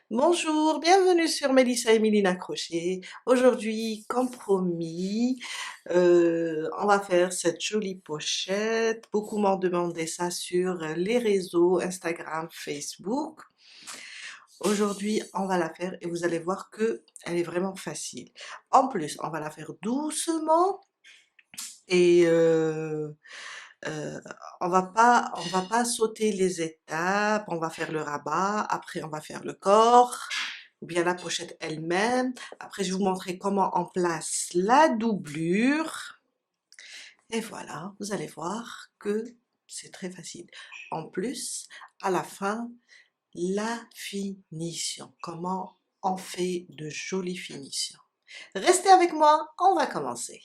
Bonjour, bienvenue sur Mélissa et Mélina Crochet. Aujourd'hui, comme promis, on va faire cette jolie pochette. Beaucoup m'ont demandé ça sur les réseaux Instagram, Facebook. Aujourd'hui, on va la faire et vous allez voir que elle est vraiment facile. En plus, on va la faire doucement et euh, on va pas sauter les étapes. On va faire le rabat, après on va faire le corps ou bien la pochette elle-même. Après, je vais vous montrer comment on place la doublure. Et voilà, vous allez voir que c'est très facile. En plus, à la fin, la finition. Comment on fait de jolies finitions. Restez avec moi, on va commencer.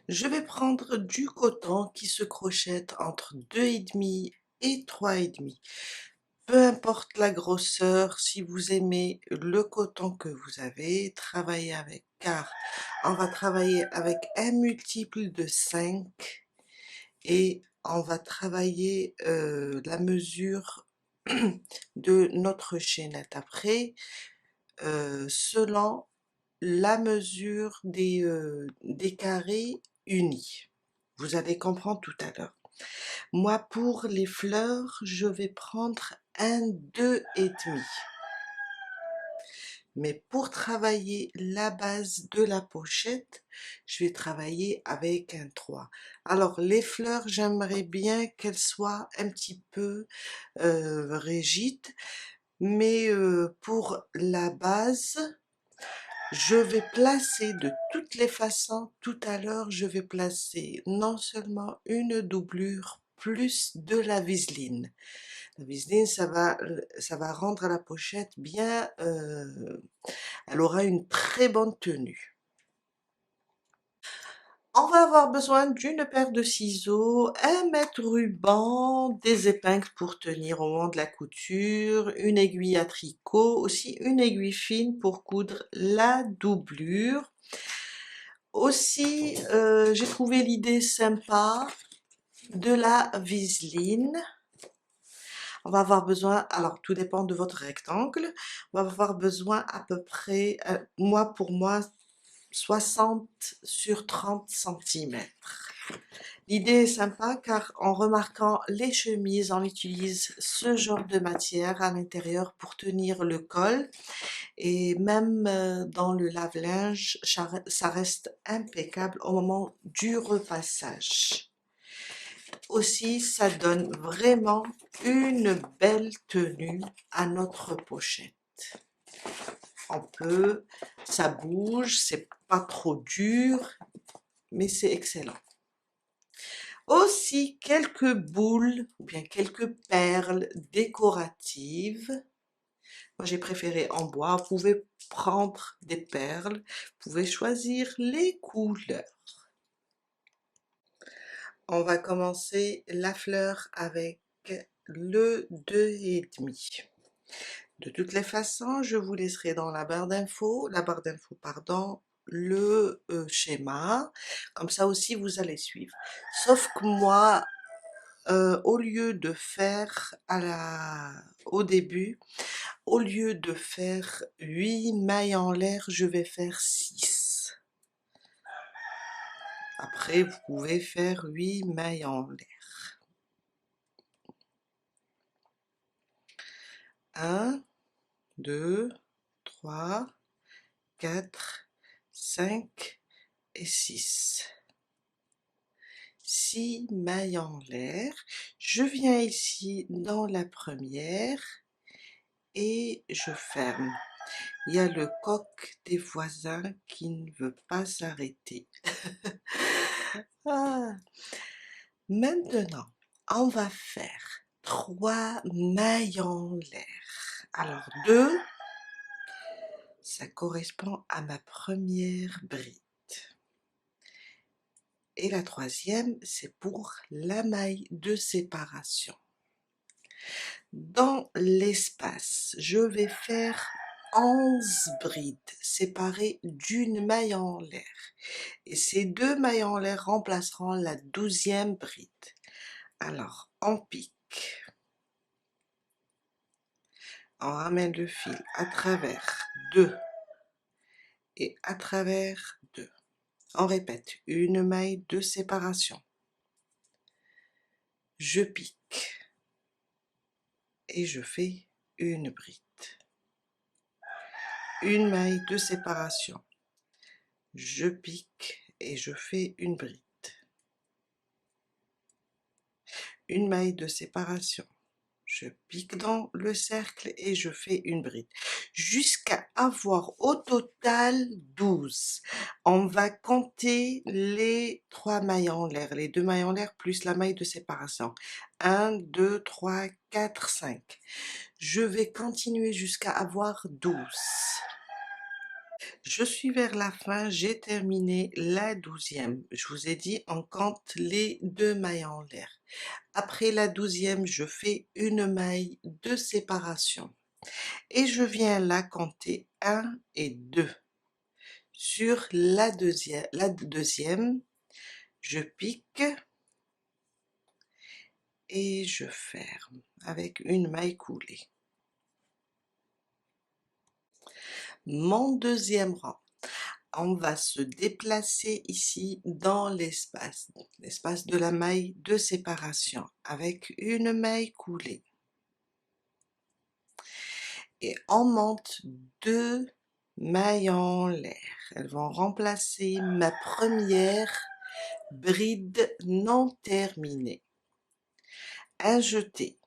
Je vais prendre du coton qui se crochette entre 2,5 et 3,5. Peu importe la grosseur, si vous aimez le coton que vous avez, travaillez avec, car on va travailler avec un multiple de 5 et on va travailler la mesure de notre chaînette. Après, selon la mesure des carrés unis. Vous allez comprendre tout à l'heure. Moi, pour les fleurs, je vais prendre un 2,5. Mais pour travailler la base de la pochette, je vais travailler avec un 3. Alors, les fleurs, j'aimerais bien qu'elles soient un petit peu rigides, mais pour la base, je vais placer de toutes les façons, tout à l'heure, je vais placer non seulement une doublure, plus de la viseline. La viseline, ça va rendre la pochette bien, elle aura une très bonne tenue. On va avoir besoin d'une paire de ciseaux, un mètre ruban, des épingles pour tenir au moment de la couture, une aiguille à tricot, aussi une aiguille fine pour coudre la doublure. Aussi, j'ai trouvé l'idée sympa de la viseline. On va avoir besoin, alors tout dépend de votre rectangle, on va avoir besoin à peu près, pour moi, 60 sur 30 centimètres. L'idée est sympa car en remarquant les chemises, on utilise ce genre de matière à l'intérieur pour tenir le col et même dans le lave-linge, ça reste impeccable au moment du repassage. Aussi, ça donne vraiment une belle tenue à notre pochette. Ça bouge, c'est pas trop dur, mais c'est excellent. Aussi, quelques boules ou bien quelques perles décoratives. Moi, j'ai préféré en bois. Vous pouvez prendre des perles, vous pouvez choisir les couleurs. On va commencer la fleur avec le 2,5. De toutes les façons, je vous laisserai dans la barre d'infos, pardon, le schéma. Comme ça aussi, vous allez suivre. Sauf que moi, au lieu de faire au début, au lieu de faire 8 mailles en l'air, je vais faire 6. Après, vous pouvez faire 8 mailles en l'air. 1, 2, 3, 4, 5 et 6. 6 mailles en l'air. Je viens ici dans la première et je ferme. Il y a le coq des voisins qui ne veut pas s'arrêter. Ah. Maintenant, on va faire 3 mailles en l'air. Alors 2, ça correspond à ma première bride. Et la troisième, c'est pour la maille de séparation. Dans l'espace, je vais faire 11 brides séparées d'une maille en l'air. Et ces 2 mailles en l'air remplaceront la 12e bride. Alors, on pique. On ramène le fil à travers 2 et à travers 2. On répète, une maille de séparation. Je pique et je fais une bride. Une maille de séparation. Je pique et je fais une bride. Une maille de séparation. Je pique dans le cercle et je fais une bride. Jusqu'à avoir au total 12. On va compter les 3 mailles en l'air, les 2 mailles en l'air plus la maille de séparation. 1, 2, 3, 4, 5. Je vais continuer jusqu'à avoir 12. Je suis vers la fin, j'ai terminé la 12e. Je vous ai dit, on compte les 2 mailles en l'air. Après la 12e, je fais une maille de séparation et je viens là compter 1 et 2. Sur la deuxième, je pique et je ferme avec une maille coulée. Mon deuxième rang, on va se déplacer ici dans l'espace de la maille de séparation avec une maille coulée. Et on monte 2 mailles en l'air. Elles vont remplacer ma première bride non terminée. Un jeté.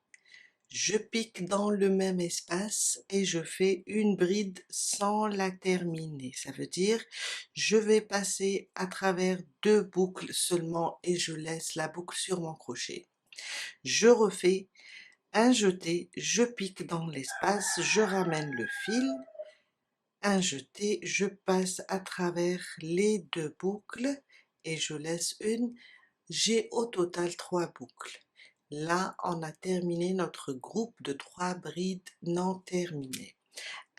Je pique dans le même espace et je fais une bride sans la terminer. Ça veut dire, je vais passer à travers 2 boucles seulement et je laisse la boucle sur mon crochet. Je refais un jeté, je pique dans l'espace, je ramène le fil, un jeté, je passe à travers les 2 boucles et je laisse une. J'ai au total 3 boucles. Là, on a terminé notre groupe de 3 brides non terminées.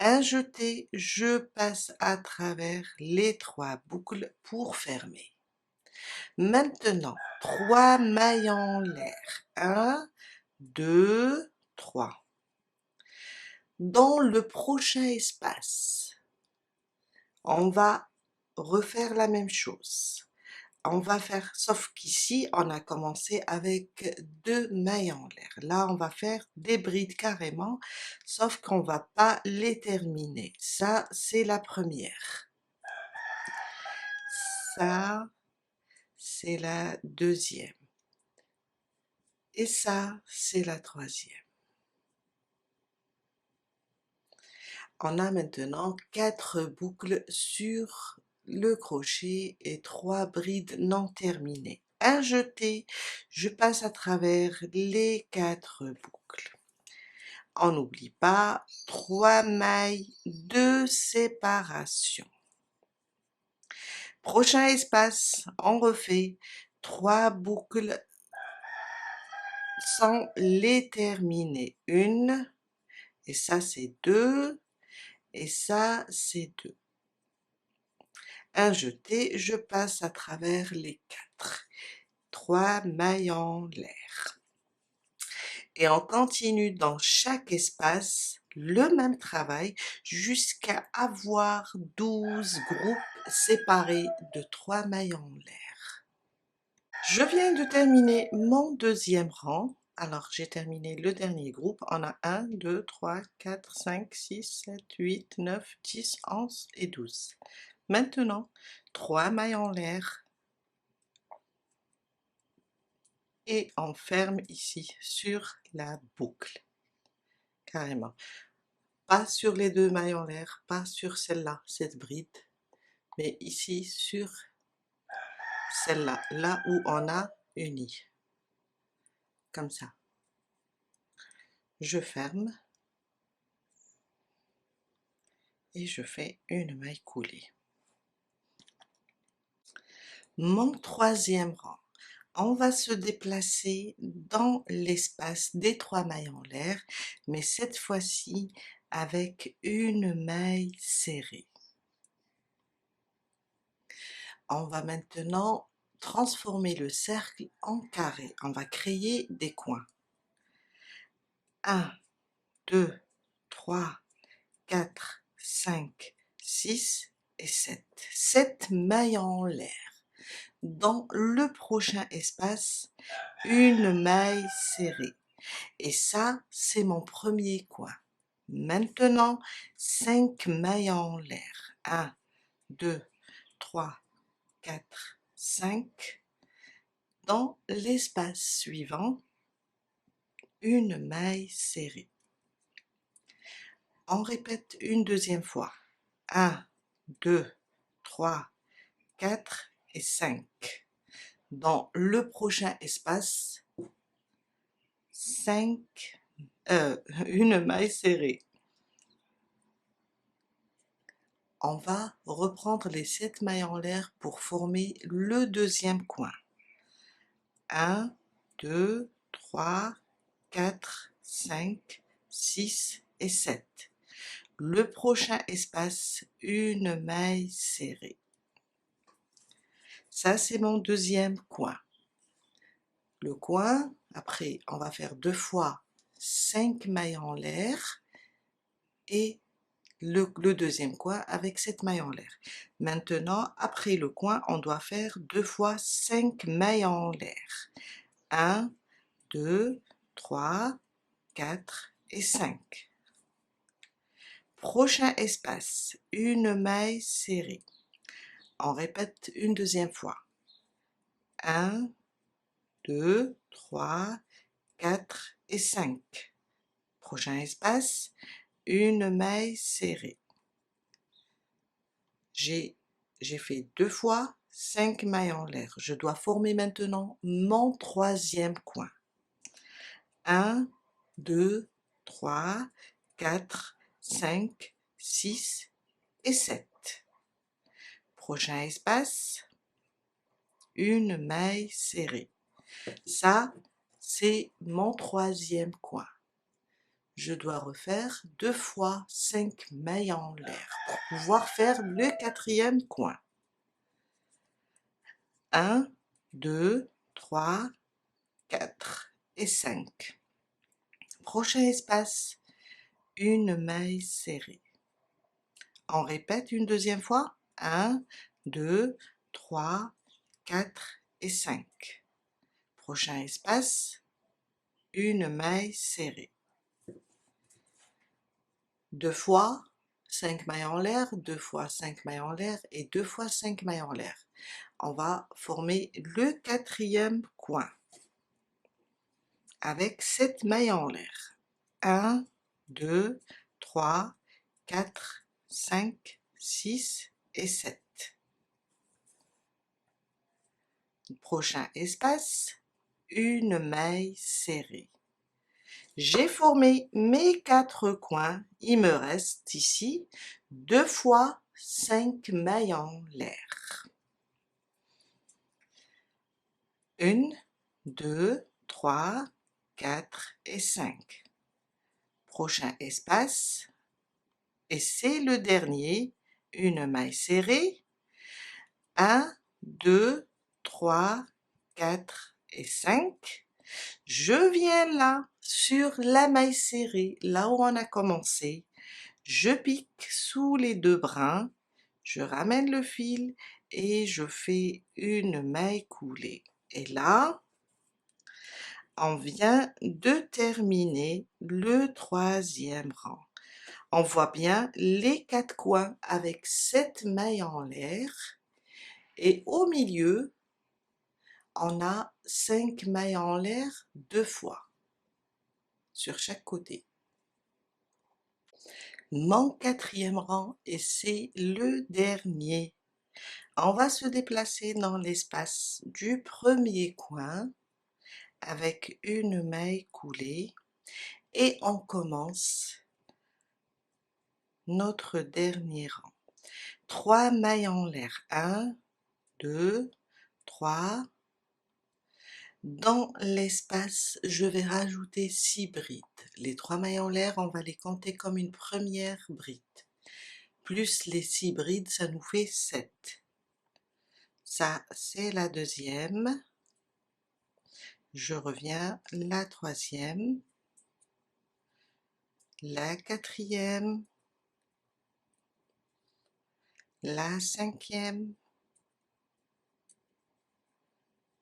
Un jeté, je passe à travers les 3 boucles pour fermer. Maintenant, 3 mailles en l'air. 1, 2, 3. Dans le prochain espace, on va refaire la même chose. On va faire, sauf qu'ici, on a commencé avec 2 mailles en l'air. Là, on va faire des brides carrément, sauf qu'on va pas les terminer. Ça, c'est la première. Ça, c'est la deuxième. Et ça, c'est la troisième. On a maintenant 4 boucles sur le crochet et 3 brides non terminées. Un jeté, je passe à travers les 4 boucles. On n'oublie pas 3 mailles de séparation. Prochain espace, on refait 3 boucles sans les terminer. Une, et ça c'est 2, et ça c'est 2. Un jeté, je passe à travers les 4. 3 mailles en l'air. Et on continue dans chaque espace le même travail jusqu'à avoir 12 groupes séparés de 3 mailles en l'air. Je viens de terminer mon deuxième rang. Alors, j'ai terminé le dernier groupe. On a 1, 2, 3, 4, 5, 6, 7, 8, 9, 10, 11 et 12. Maintenant, 3 mailles en l'air. Et on ferme ici sur la boucle. Carrément. Pas sur les 2 mailles en l'air, pas sur celle-là, cette bride, mais ici sur celle-là, là où on a uni. Comme ça. Je ferme et je fais une maille coulée. Mon troisième rang, on va se déplacer dans l'espace des 3 mailles en l'air, mais cette fois-ci avec une maille serrée. On va maintenant transformer le cercle en carré. On va créer des coins. 1, 2, 3, 4, 5, 6 et 7. 7 mailles en l'air. Dans le prochain espace, une maille serrée. Et ça, c'est mon premier coin. Maintenant, 5 mailles en l'air. 1, 2, 3, 4, 5. Dans l'espace suivant, une maille serrée. On répète une deuxième fois. 1, 2, 3, 4 et 5. Dans le prochain espace, 5, une maille serrée. On va reprendre les 7 mailles en l'air pour former le deuxième coin. 1, 2, 3, 4, 5, 6 et 7. Le prochain espace, une maille serrée. Ça, c'est mon deuxième coin. Le coin, après, on va faire 2 fois 5 mailles en l'air et le deuxième coin avec 7 mailles en l'air. Maintenant, après le coin, on doit faire 2 fois 5 mailles en l'air. 1, 2, 3, 4 et 5. Prochain espace, une maille serrée. On répète une deuxième fois. 1, 2, 3, 4 et 5. Prochain espace, une maille serrée. J'ai fait 2 fois 5 mailles en l'air. Je dois former maintenant mon troisième coin. 1, 2, 3, 4, 5, 6 et 7. Prochain espace, une maille serrée. Ça, c'est mon troisième coin. Je dois refaire 2 fois 5 mailles en l'air pour pouvoir faire le quatrième coin. 1, 2, 3, 4 et 5. Prochain espace, une maille serrée. On répète une deuxième fois. 1, 2, 3, 4 et 5. Prochain espace, une maille serrée. 2 fois 5 mailles en l'air, 2 fois 5 mailles en l'air et 2 fois 5 mailles en l'air. On va former le quatrième coin avec 7 mailles en l'air. 1, 2, 3, 4, 5, 6 et 7. Prochain espace, une maille serrée. J'ai formé mes 4 coins. Il me reste ici 2 fois 5 mailles en l'air. 1, 2, 3, 4 et 5. Prochain espace, et c'est le dernier, une maille serrée. 1, 2, 3, 4 et 5. Je viens là, sur la maille serrée, là où on a commencé. Je pique sous les 2 brins, je ramène le fil et je fais une maille coulée. Et là, on vient de terminer le troisième rang. On voit bien les 4 coins avec 7 mailles en l'air et au milieu, on a 5 mailles en l'air 2 fois sur chaque côté. Mon quatrième rang et c'est le dernier. On va se déplacer dans l'espace du premier coin avec une maille coulée et on commence notre dernier rang. 3 mailles en l'air. 1, 2, 3. Dans l'espace, je vais rajouter 6 brides. Les 3 mailles en l'air, on va les compter comme une première bride. Plus les 6 brides, ça nous fait 7. Ça, c'est la deuxième. Je reviens, la troisième, la quatrième, la cinquième,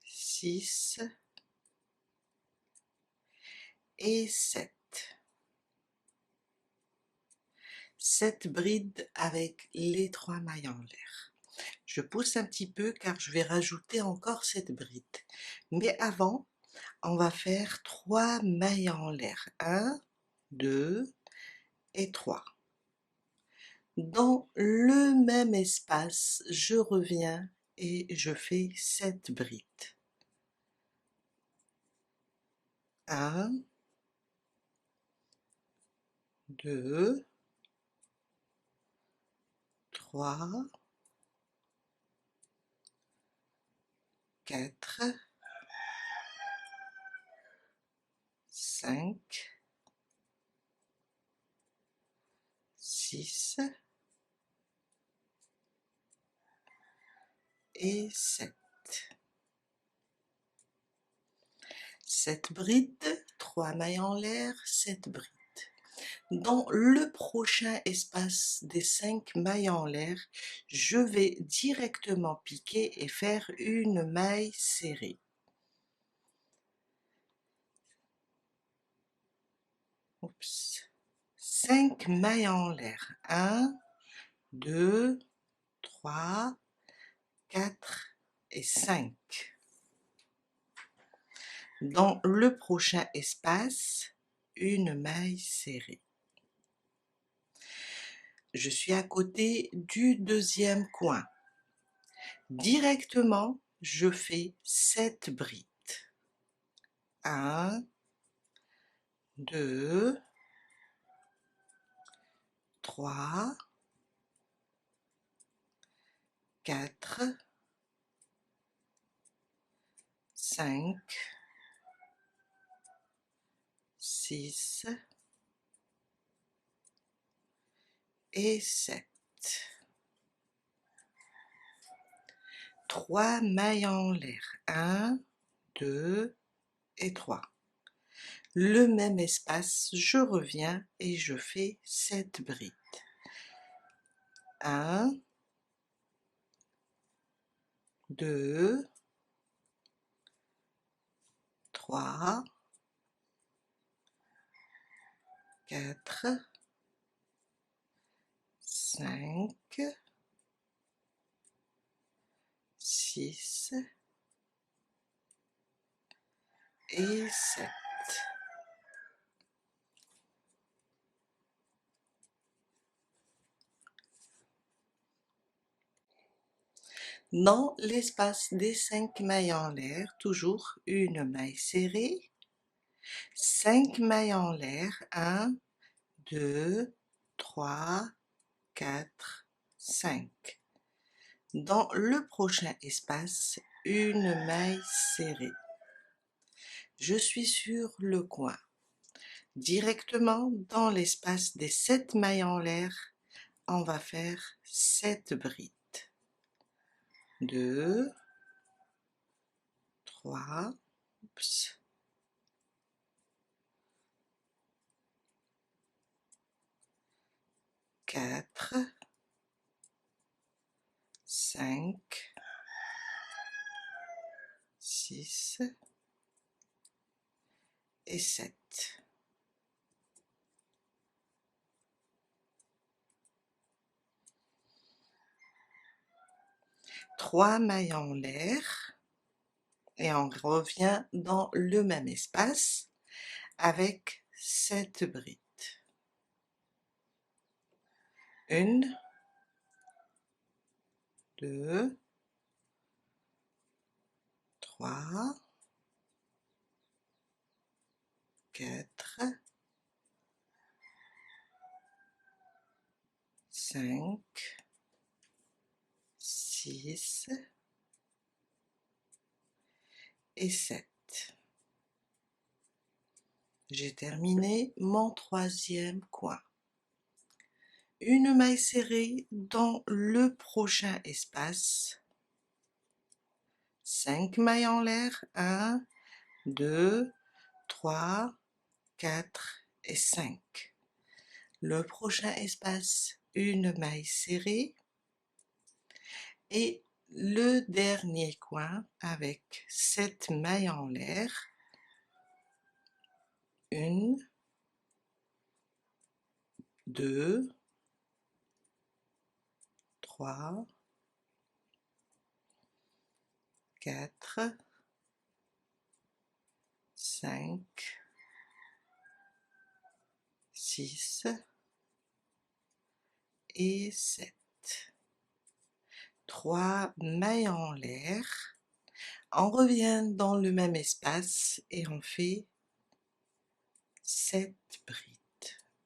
6 et 7. 7 brides avec les 3 mailles en l'air. Je pousse un petit peu car je vais rajouter encore cette bride. Mais avant, on va faire 3 mailles en l'air. 1, 2 et 3. Dans le même espace, je reviens et je fais 7 brides. 1, 2, 3, 4, 5, 6 et 7. 7 brides, 3 mailles en l'air, 7 brides. Dans le prochain espace des 5 mailles en l'air, je vais directement piquer et faire une maille serrée. Oups. 5 mailles en l'air. 1, 2, 3, 4 et 5. Dans le prochain espace, une maille serrée. Je suis à côté du deuxième coin. Directement, je fais 7 brides. 1, 2, 3, 4, 5, 6 et 7. 3 mailles en l'air. 1, 2 et 3. Le même espace, je reviens et je fais 7 brides. 1, 2, 3, 4, 5, 6 et 7. Dans l'espace des 5 mailles en l'air, toujours une maille serrée, 5 mailles en l'air, 1, 2, 3, 4, 5. Dans le prochain espace, une maille serrée. Je suis sur le coin. Directement dans l'espace des 7 mailles en l'air, on va faire 7 brides. 2, 3, 4, 5, 6 et 7. Trois mailles en l'air et on revient dans le même espace avec 7 brides. 1, 2, 3, 4, 5, 6 et 7. J'ai terminé mon troisième coin. Une maille serrée dans le prochain espace. 5 mailles en l'air. 1, 2, 3, 4 et 5. Le prochain espace, une maille serrée. Et le dernier coin avec 7 mailles en l'air. 1, 2, 3, 4, 5, 6 et 7. 3 mailles en l'air. On revient dans le même espace et on fait 7 brides.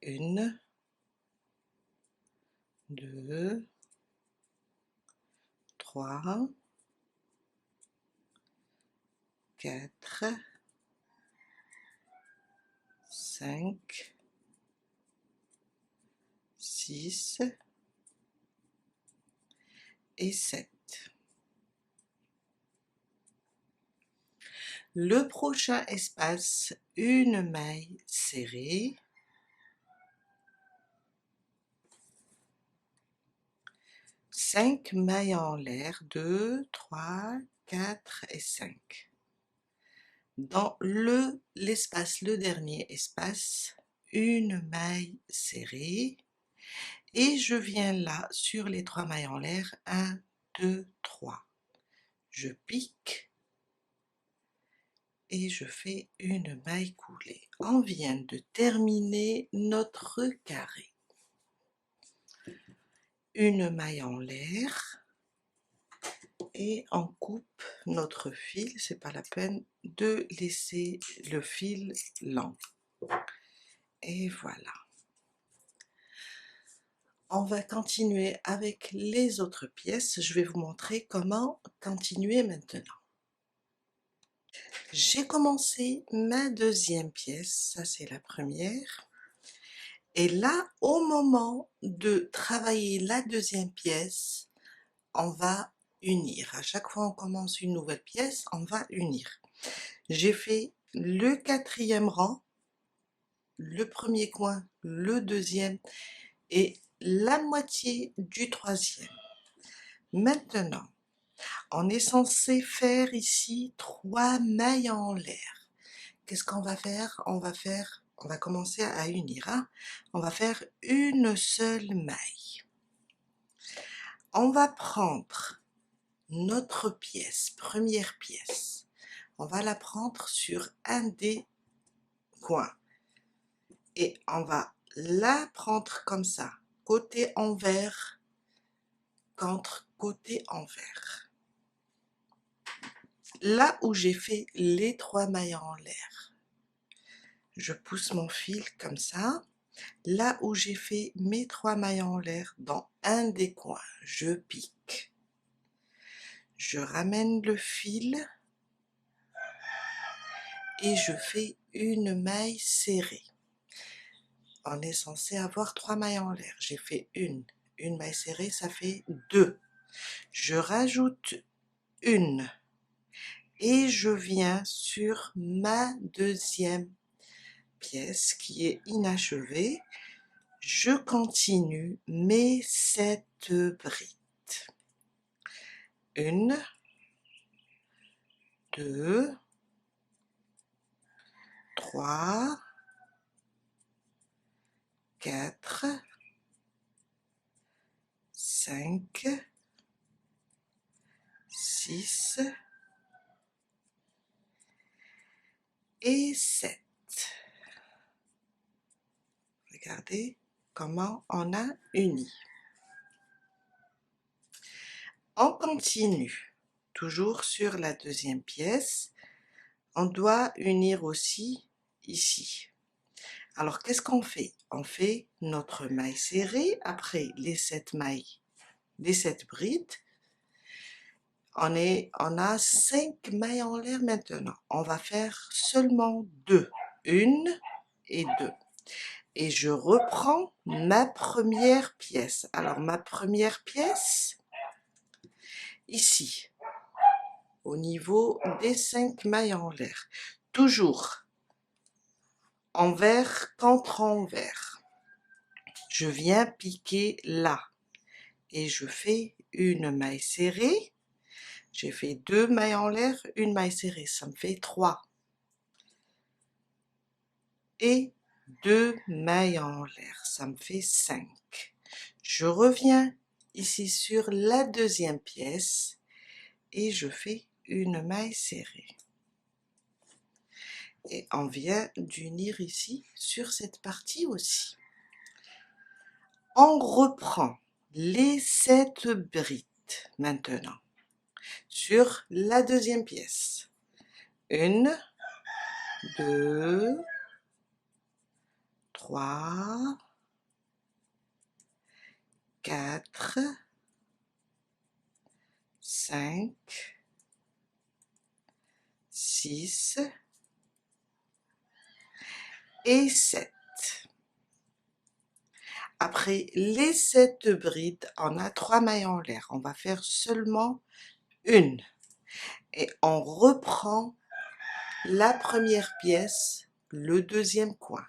1, 2, 3, 4, 5, 6 et 7. Le prochain espace, une maille serrée. 5 mailles en l'air, 2, 3, 4 et 5. Dans l'espace, le dernier espace, une maille serrée. Et je viens là sur les 3 mailles en l'air, 1, 2, 3. Je pique et je fais une maille coulée. On vient de terminer notre carré. Une maille en l'air et on coupe notre fil, c'est pas la peine de laisser le fil lent. Et voilà. On va continuer avec les autres pièces. Je vais vous montrer comment continuer maintenant. J'ai commencé ma deuxième pièce, ça c'est la première. Et là, au moment de travailler la deuxième pièce, on va unir. À chaque fois on commence une nouvelle pièce, on va unir. J'ai fait le 4e rang, le premier coin, le deuxième et la moitié du 3e. Maintenant, on est censé faire ici 3 mailles en l'air. Qu'est-ce qu'on va faire? On va commencer à unir. Hein? On va faire une seule maille. On va prendre notre pièce, première pièce. On va la prendre sur un des coins. Et on va la prendre comme ça, côté envers contre côté envers. Là où j'ai fait les 3 mailles en l'air, je pousse mon fil comme ça. Là où j'ai fait mes 3 mailles en l'air, dans un des coins, je pique. Je ramène le fil et je fais une maille serrée. On est censé avoir 3 mailles en l'air. J'ai fait une maille serrée, ça fait 2. Je rajoute une et je viens sur ma deuxième pièce qui est inachevée. Je continue mes 7 brides. 1, 2, 3, 4, 5, 6 et 7. Regardez comment on a uni. On continue, toujours sur la deuxième pièce. On doit unir aussi ici. Alors, qu'est-ce qu'on fait? On fait notre maille serrée après les 7 mailles, les 7 brides. On a 5 mailles en l'air maintenant. On va faire seulement 2. 1 et 2. Et je reprends ma première pièce. Alors, ma première pièce, ici, au niveau des 5 mailles en l'air. Toujours envers contre envers. je viens piquer là et je fais une maille serrée. J'ai fait 2 mailles en l'air, une maille serrée, ça me fait 3. Et 2 mailles en l'air, ça me fait 5. Je reviens ici sur la deuxième pièce et je fais une maille serrée. Et on vient d'unir ici sur cette partie aussi. On reprend les 7 brides maintenant sur la deuxième pièce. 1, 2, 3, 4, 5, 6 et 7. Après les 7 brides, on a 3 mailles en l'air. On va faire seulement une. Et on reprend la première pièce, le deuxième coin.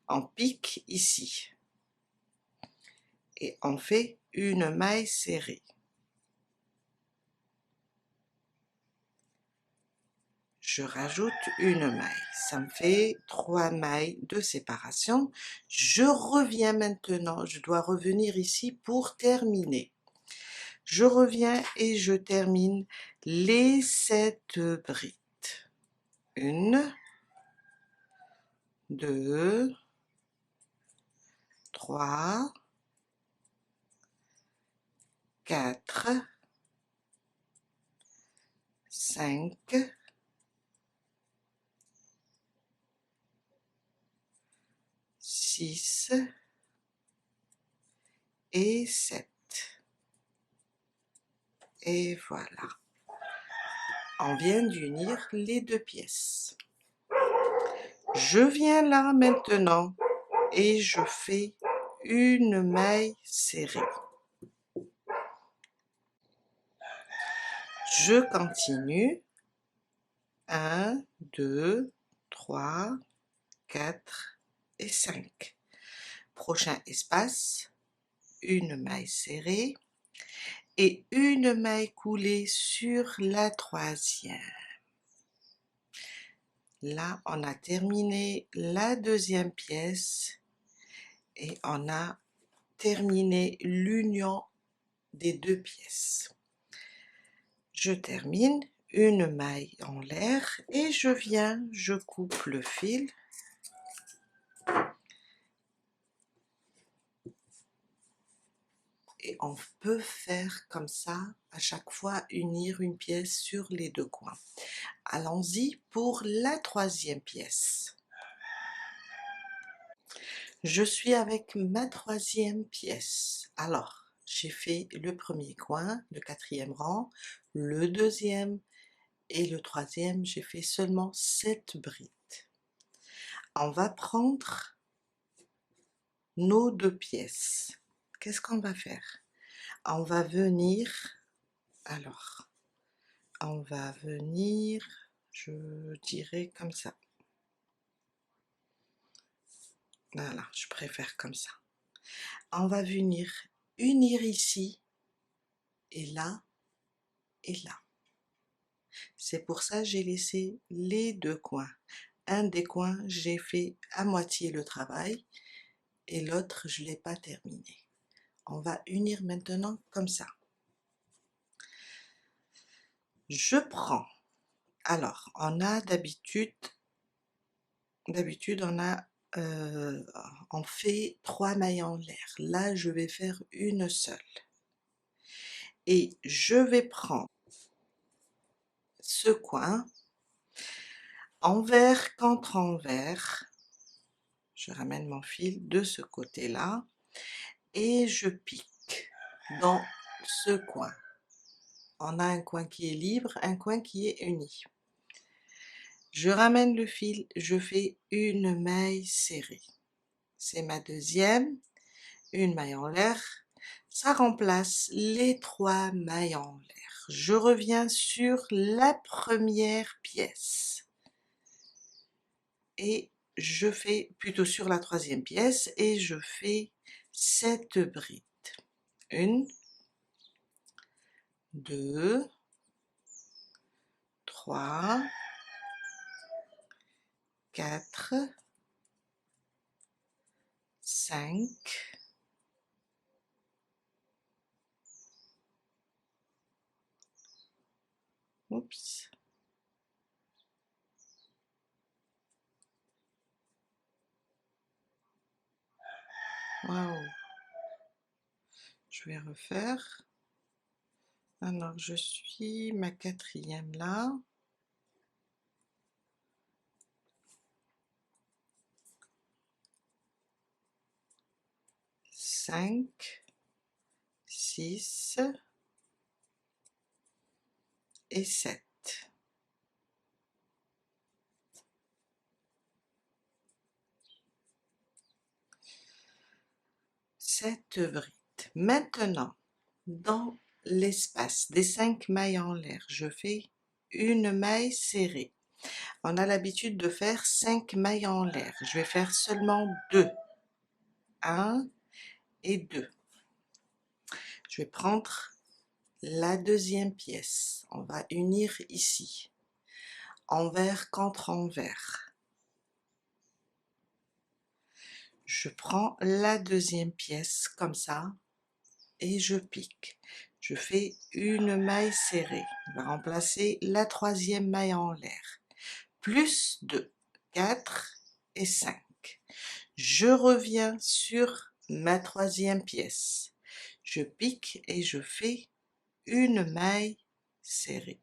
On pique ici. Et on fait une maille serrée. Je rajoute une maille. Ça me fait 3 mailles de séparation. Je reviens maintenant. Je dois revenir ici pour terminer. Je reviens et je termine les 7 brides. 1, 2, 3, 4, 5, 6 et 7. Et voilà. On vient d'unir les 2 pièces. Je viens là maintenant et je fais une maille serrée. Je continue. 1, 2, 3, 4 et 5. Prochain espace, une maille serrée et une maille coulée sur la troisième. Là, on a terminé la deuxième pièce et on a terminé l'union des 2 pièces. Je termine une maille en l'air et je viens, je coupe le fil. Et on peut faire comme ça, à chaque fois unir une pièce sur les 2 coins. Allons-y pour la troisième pièce. Je suis avec ma troisième pièce. Alors, j'ai fait le premier coin, le 4e rang, le deuxième et le troisième, j'ai fait seulement 7 brides. On va prendre nos 2 pièces. Qu'est-ce qu'on va faire? On va venir, alors, on va venir, je dirais comme ça. Voilà, je préfère comme ça. On va venir unir ici et là et là. C'est pour ça que j'ai laissé les 2 coins. Un des coins, j'ai fait à moitié le travail et l'autre, je ne l'ai pas terminé. On va unir maintenant comme ça. Je prends, alors on a d'habitude on fait 3 mailles en l'air. Là, je vais faire une seule. Et je vais prendre ce coin, envers contre envers. Je ramène mon fil de ce côté-là et je pique dans ce coin. On a un coin qui est libre, un coin qui est uni. Je ramène le fil, je fais une maille serrée. C'est ma deuxième, une maille en l'air. Ça remplace les 3 mailles en l'air. Je reviens sur la première pièce. Et je fais plutôt sur la troisième pièce et je fais 7 brides. 1, 2, 3, 4, 5, je vais refaire. Alors, je suis ma 4e là. 5, 6 et 7. 7 brides. Maintenant, dans l'espace des 5 mailles en l'air, je fais une maille serrée. On a l'habitude de faire 5 mailles en l'air. Je vais faire seulement 2. 1 et 2. Je vais prendre la 2e pièce. On va unir ici. Envers contre envers. Je prends la 2e pièce comme ça et je pique. Je fais une maille serrée. On va remplacer la 3e maille en l'air. Plus 2, 4 et 5. Je reviens sur ma 3e pièce. Je pique et je fais une maille serrée.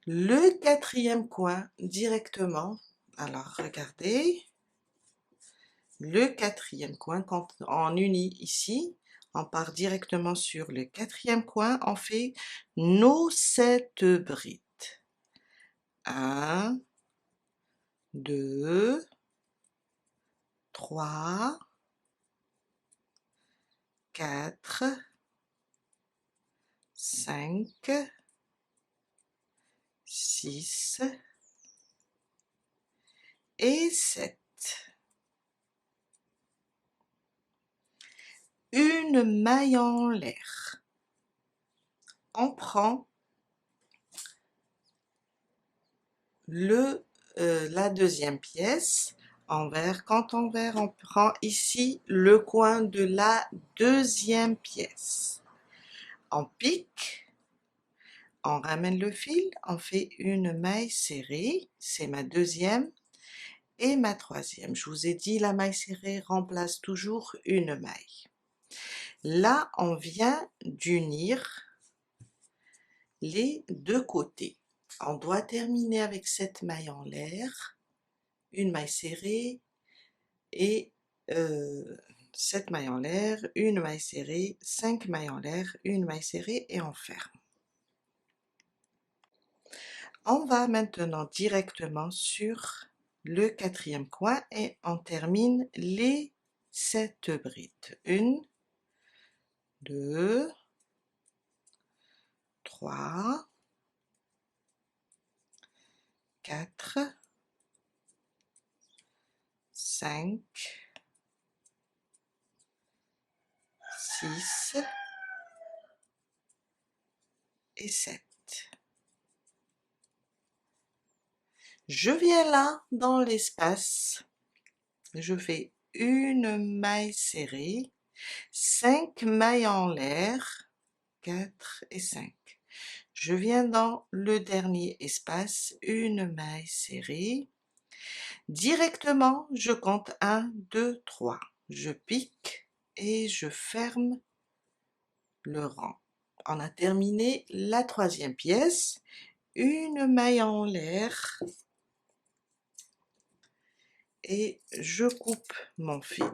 Le 4e coin directement, alors regardez, le 4e coin, quand on unit ici, on part directement sur le 4e coin, on fait nos 7 brides. 1, 2, 3, 4, 5, 6 et 7. Une maille en l'air. On prend la 2e pièce, envers contre envers, on prend ici le coin de la 2e pièce. On pique, on ramène le fil, on fait une maille serrée, c'est ma 2e et ma 3e. Je vous ai dit, la maille serrée remplace toujours une maille. Là, on vient d'unir les deux côtés. On doit terminer avec cette maille en l'air, une maille serrée et 7 mailles en l'air, une maille serrée, 5 mailles en l'air, une maille serrée et on ferme. On va maintenant directement sur le 4e coin et on termine les 7 brides. 1, 2, 3, 4, 5, 6 et 7. Je viens là dans l'espace, je fais une maille serrée, 5 mailles en l'air, 4 et 5. Je viens dans le dernier espace, une maille serrée. Directement, je compte 1, 2, 3. Je pique et je ferme le rang. On a terminé la 3e pièce, une maille en l'air et je coupe mon fil.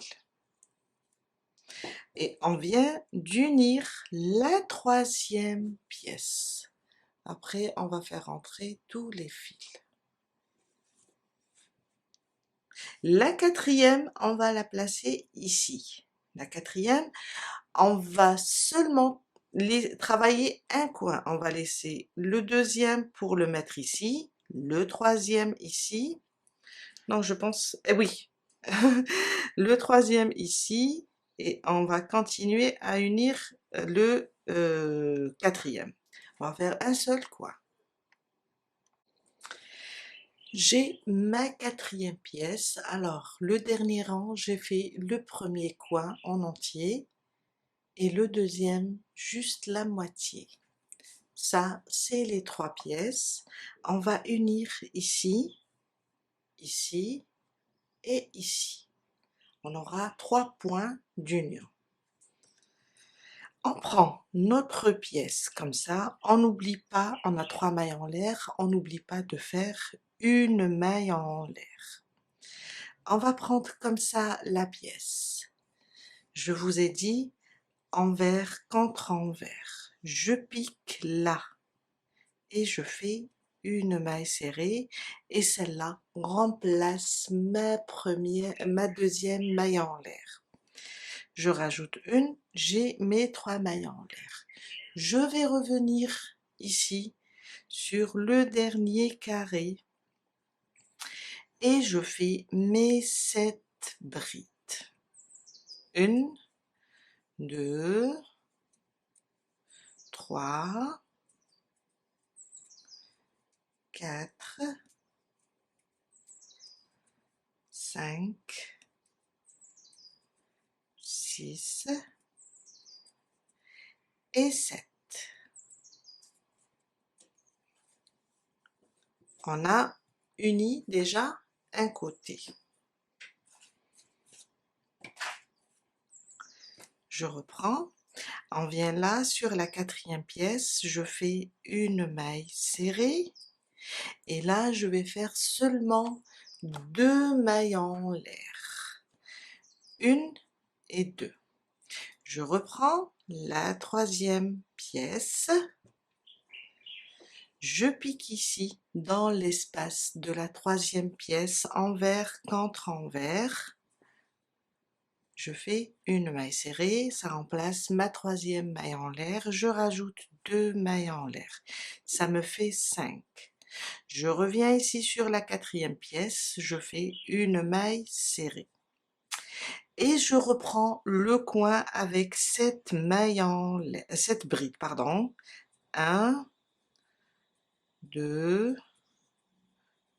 Et on vient d'unir la 3e pièce. Après, on va faire entrer tous les fils. La 4e, on va la placer ici. La 4e, on va seulement travailler un coin. On va laisser le 2e pour le mettre ici, le 3e ici, Non, je pense, oui, le troisième ici, et on va continuer à unir le quatrième. On va faire un seul coin. J'ai ma quatrième pièce. Alors, le dernier rang, j'ai fait le premier coin en entier et le deuxième, juste la moitié. Ça, c'est les trois pièces. On va unir ici, ici et ici. On aura 3 points d'union. On prend notre pièce comme ça, on n'oublie pas, on a 3 mailles en l'air, on n'oublie pas de faire une maille en l'air. On va prendre comme ça la pièce. Je vous ai dit envers contre envers. Je pique là et je fais une maille serrée et celle-là remplace ma deuxième maille en l'air. Je rajoute une, j'ai mes 3 mailles en l'air. Je vais revenir ici sur le dernier carré et je fais mes 7 brides. 1, 2, 3, 4, 5, 6 et 7. On a uni déjà un côté. Je reprends, on vient là sur la quatrième pièce, je fais une maille serrée et là je vais faire seulement 2 mailles en l'air, 1 et 2. Je reprends la troisième pièce, je pique ici dans l'espace de la troisième pièce envers contre envers. Je fais une maille serrée, ça remplace ma troisième maille en l'air, je rajoute 2 mailles en l'air, ça me fait 5. Je reviens ici sur la quatrième pièce, je fais une maille serrée. Et je reprends le coin avec 7 mailles en l'air, 7 brides, pardon. 1, 2,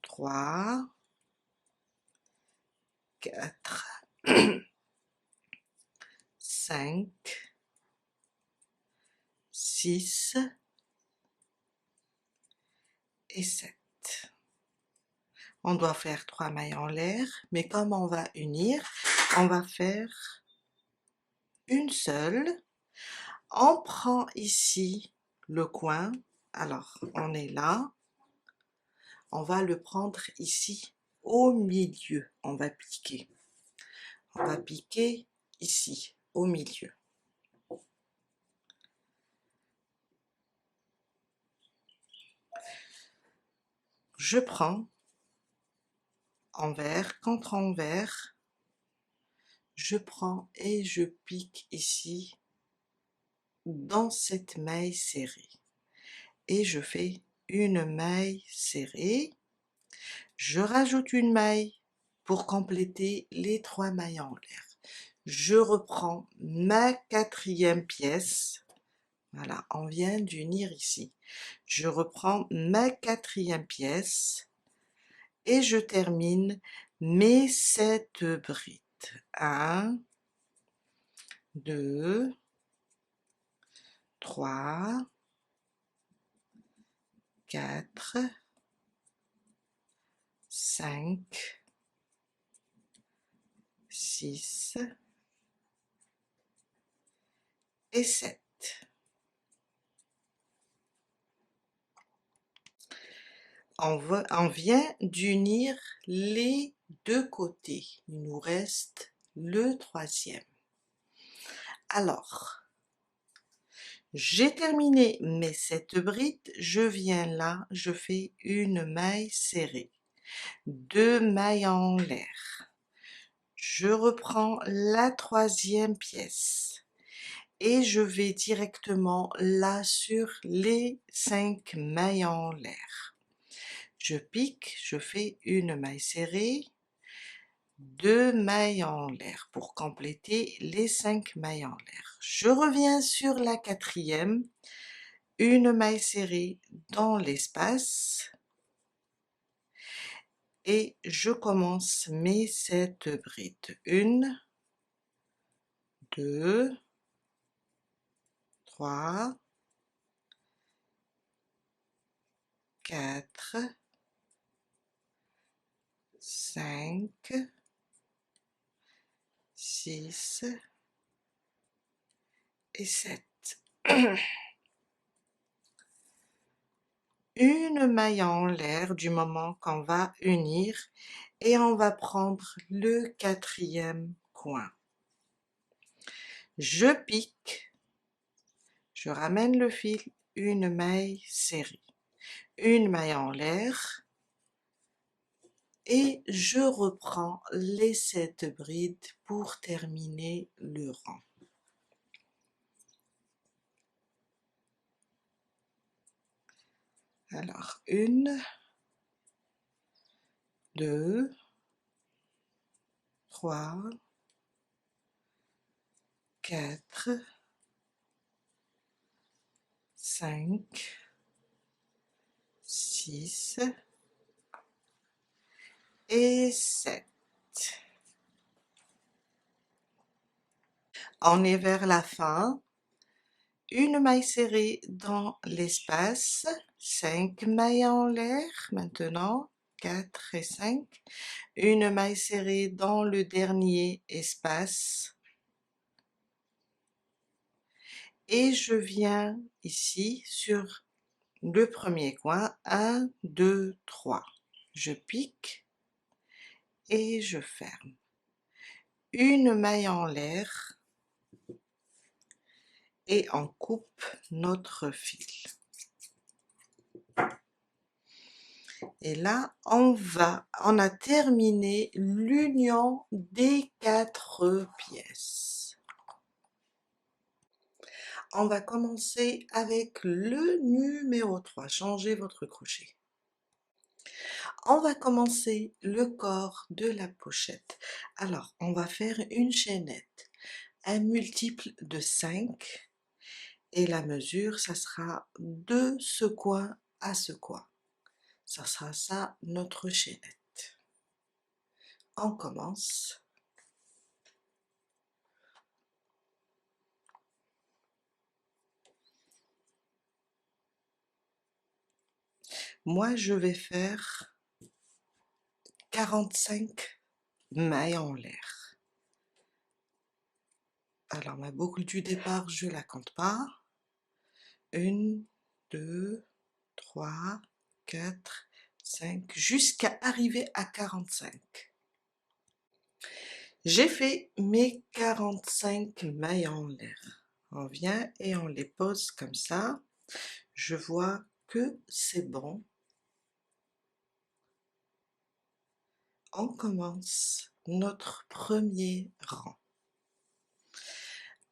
3, 4, 5, 6 et 7. On doit faire 3 mailles en l'air, mais comme on va unir, on va faire une seule. On prend ici le coin, alors on est là, on va le prendre ici au milieu, on va piquer ici au milieu. Je prends envers contre envers, je prends et je pique ici dans cette maille serrée et je fais une maille serrée, je rajoute une maille pour compléter les 3 mailles en l'air. Je reprends ma quatrième pièce, voilà, on vient d'unir ici. Je reprends ma quatrième pièce et je termine mes 7 brides. 1, 2, 3, 4, 5, 6 et 7. On vient d'unir les deux côtés. Il nous reste le troisième. Alors, j'ai terminé mes 7 brides, je viens là, je fais une maille serrée, 2 mailles en l'air. Je reprends la troisième pièce et je vais directement là sur les 5 mailles en l'air. Je pique, je fais une maille serrée, 2 mailles en l'air pour compléter les 5 mailles en l'air. Je reviens sur la quatrième, une maille serrée dans l'espace et je commence mes 7 brides. 1, 2, 3, 4, 5, 6 et 7. Une maille en l'air du moment qu'on va unir et on va prendre le quatrième coin. Je pique, je ramène le fil, une maille serrée, une maille en l'air et je reprends les 7 brides pour terminer le rang. Alors, 1, 2, 3, 4, 5, 6 et 7. On est vers la fin. Une maille serrée dans l'espace, 5 mailles en l'air maintenant, 4 et 5. Une maille serrée dans le dernier espace. Et je viens ici sur le premier coin, 1, 2, 3. Je pique et je ferme. Une maille en l'air et on coupe notre fil. Et là, on a terminé l'union des 4 pièces. On va commencer avec le numéro 3. Changez votre crochet. On va commencer le corps de la pochette. Alors, on va faire une chaînette, un multiple de 5 et la mesure, ça sera de ce coin à ce coin. Ça sera ça notre chaînette. On commence. Moi, je vais faire 45 mailles en l'air. Alors, ma boucle du départ, je la compte pas. 1, 2, 3, 4, 5, jusqu'à arriver à 45. J'ai fait mes 45 mailles en l'air. On vient et on les pose comme ça. Je vois que c'est bon. On commence notre premier rang.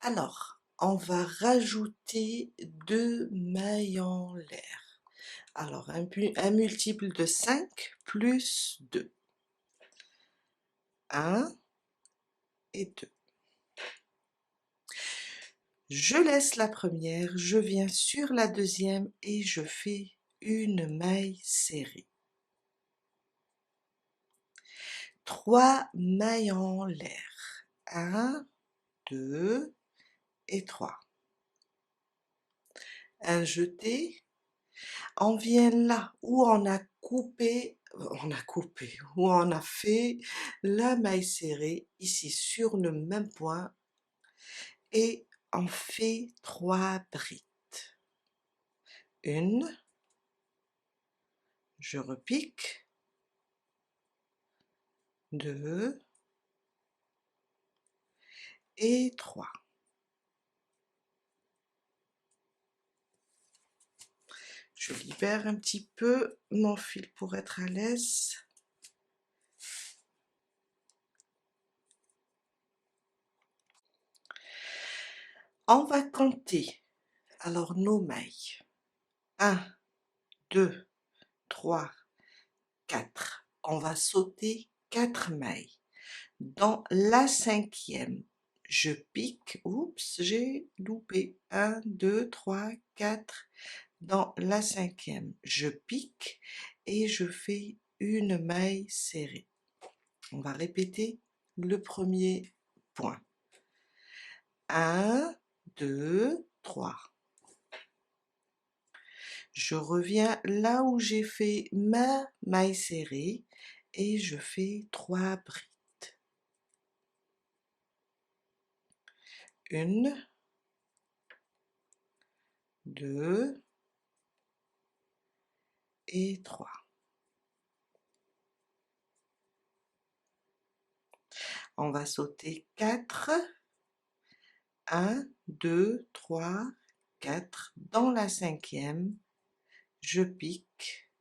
Alors, on va rajouter 2 mailles en l'air. Alors, un multiple de 5 plus 2. 1 et 2. Je laisse la première, je viens sur la deuxième et je fais une maille serrée. 3 mailles en l'air. 1, 2 et 3. Un jeté. On vient là où on a coupé, où on a fait la maille serrée, ici sur le même point, et on fait 3 brides. Une, je repique, 2 et 3. Je libère un petit peu mon fil pour être à l'aise. On va compter alors nos mailles. 1, 2, 3, 4. On va sauter 4 mailles. Dans la cinquième, je pique, oups, j'ai loupé, 1, 2, 3, 4. Dans la cinquième, je pique et je fais une maille serrée. On va répéter le premier point. 1, 2, 3. Je reviens là où j'ai fait ma maille serrée et je fais 3 brides. 1, 2 et 3. On va sauter 4. 1, 2, 3, 4. Dans la cinquième, je pique.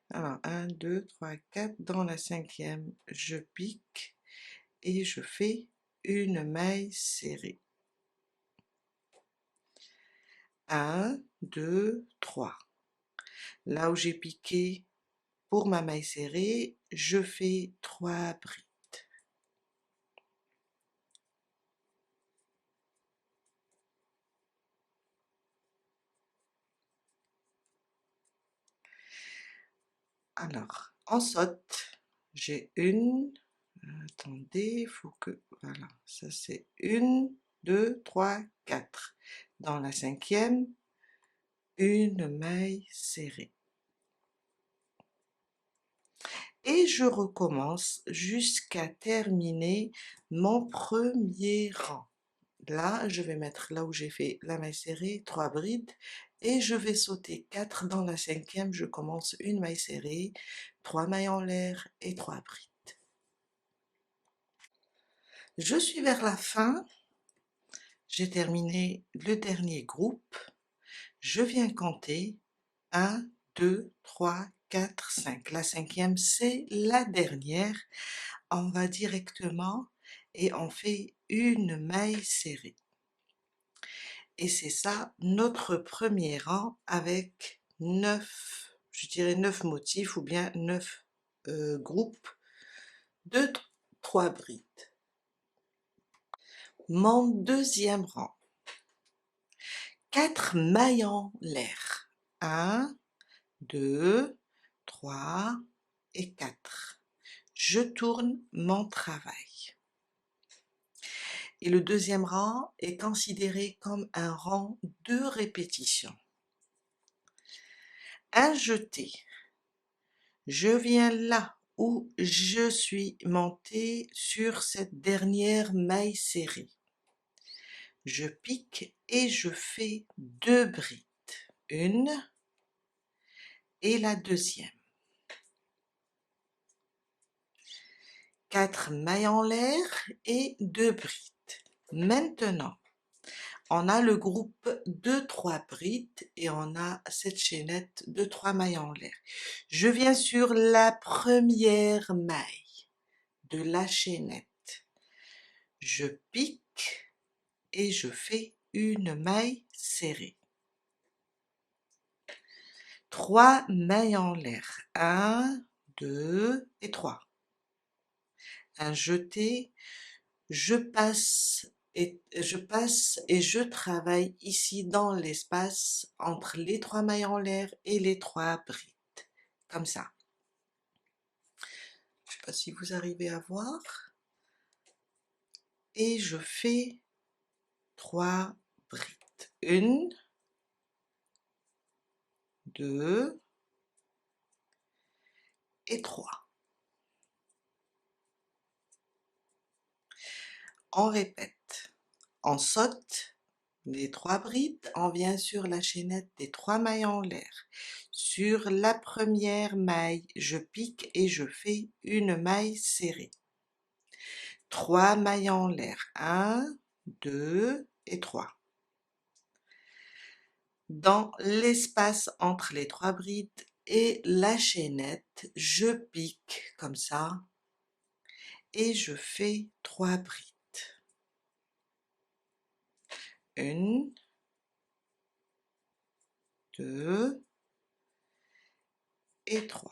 Alors, 1, 2, 3, 4. Dans la cinquième, je pique et je fais une maille serrée. 1, 2, 3. Là où j'ai piqué pour ma maille serrée, je fais 3 brides. Alors, en saute, j'ai une, attendez, il faut que, voilà, ça c'est 1, 2, 3, 4. Dans la cinquième, une maille serrée. Et je recommence jusqu'à terminer mon premier rang. Là, je vais mettre là où j'ai fait la maille serrée, 3 brides, et je vais sauter 4 dans la cinquième, je commence une maille serrée, 3 mailles en l'air et 3 brides. Je suis vers la fin, j'ai terminé le dernier groupe, je viens compter 1, 2, 3, 4, 5. La cinquième, c'est la dernière. On va directement et on fait une maille serrée. Et c'est ça notre premier rang avec 9, je dirais 9 motifs ou bien 9 groupes de 3 brides. Mon deuxième rang, 4 mailles en l'air. 1, 2, 3 et 4. Je tourne mon travail. Et le deuxième rang est considéré comme un rang de répétition. Un jeté. Je viens là où je suis montée sur cette dernière maille serrée. Je pique et je fais 2 brides. Une et la deuxième. 4 mailles en l'air et 2 brides. Maintenant, on a le groupe de 3 brides et on a cette chaînette de 3 mailles en l'air. Je viens sur la première maille de la chaînette. Je pique et je fais une maille serrée. 3 mailles en l'air. 1, 2 et 3. Un jeté, je passe et je travaille ici dans l'espace entre les 3 mailles en l'air et les 3 brides. Comme ça. Je ne sais pas si vous arrivez à voir. Et je fais 3 brides. 1, 2 et 3. On répète. On saute les 3 brides, on vient sur la chaînette des 3 mailles en l'air. Sur la première maille, je pique et je fais une maille serrée. 3 mailles en l'air. 1, 2 et 3. Dans l'espace entre les 3 brides et la chaînette, je pique comme ça et je fais 3 brides. 1, 2 et 3.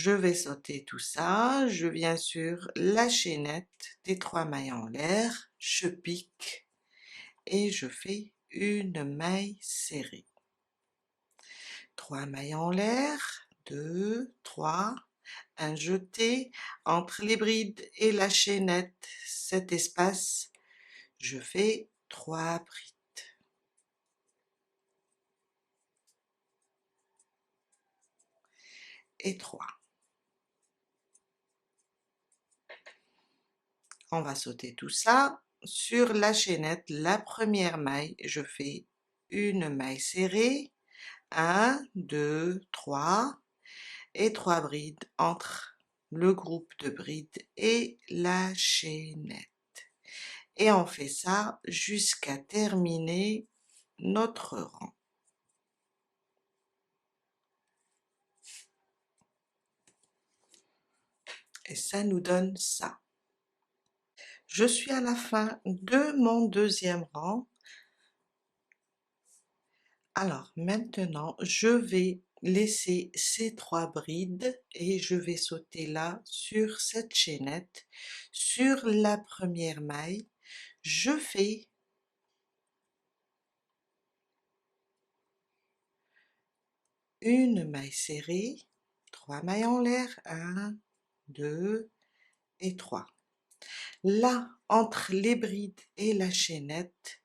Je vais sauter tout ça, je viens sur la chaînette des 3 mailles en l'air, je pique et je fais une maille serrée. 3 mailles en l'air, 2, 3, un jeté, entre les brides et la chaînette, cet espace, je fais 3 brides. Et 3. On va sauter tout ça. Sur la chaînette, la première maille, je fais une maille serrée, 1, 2, 3, et 3 brides entre le groupe de brides et la chaînette. Et on fait ça jusqu'à terminer notre rang. Et ça nous donne ça. Je suis à la fin de mon deuxième rang. Alors maintenant, je vais laisser ces 3 brides et je vais sauter là sur cette chaînette. Sur la première maille, je fais une maille serrée, 3 mailles en l'air, 1, 2 et 3. Là, entre les brides et la chaînette,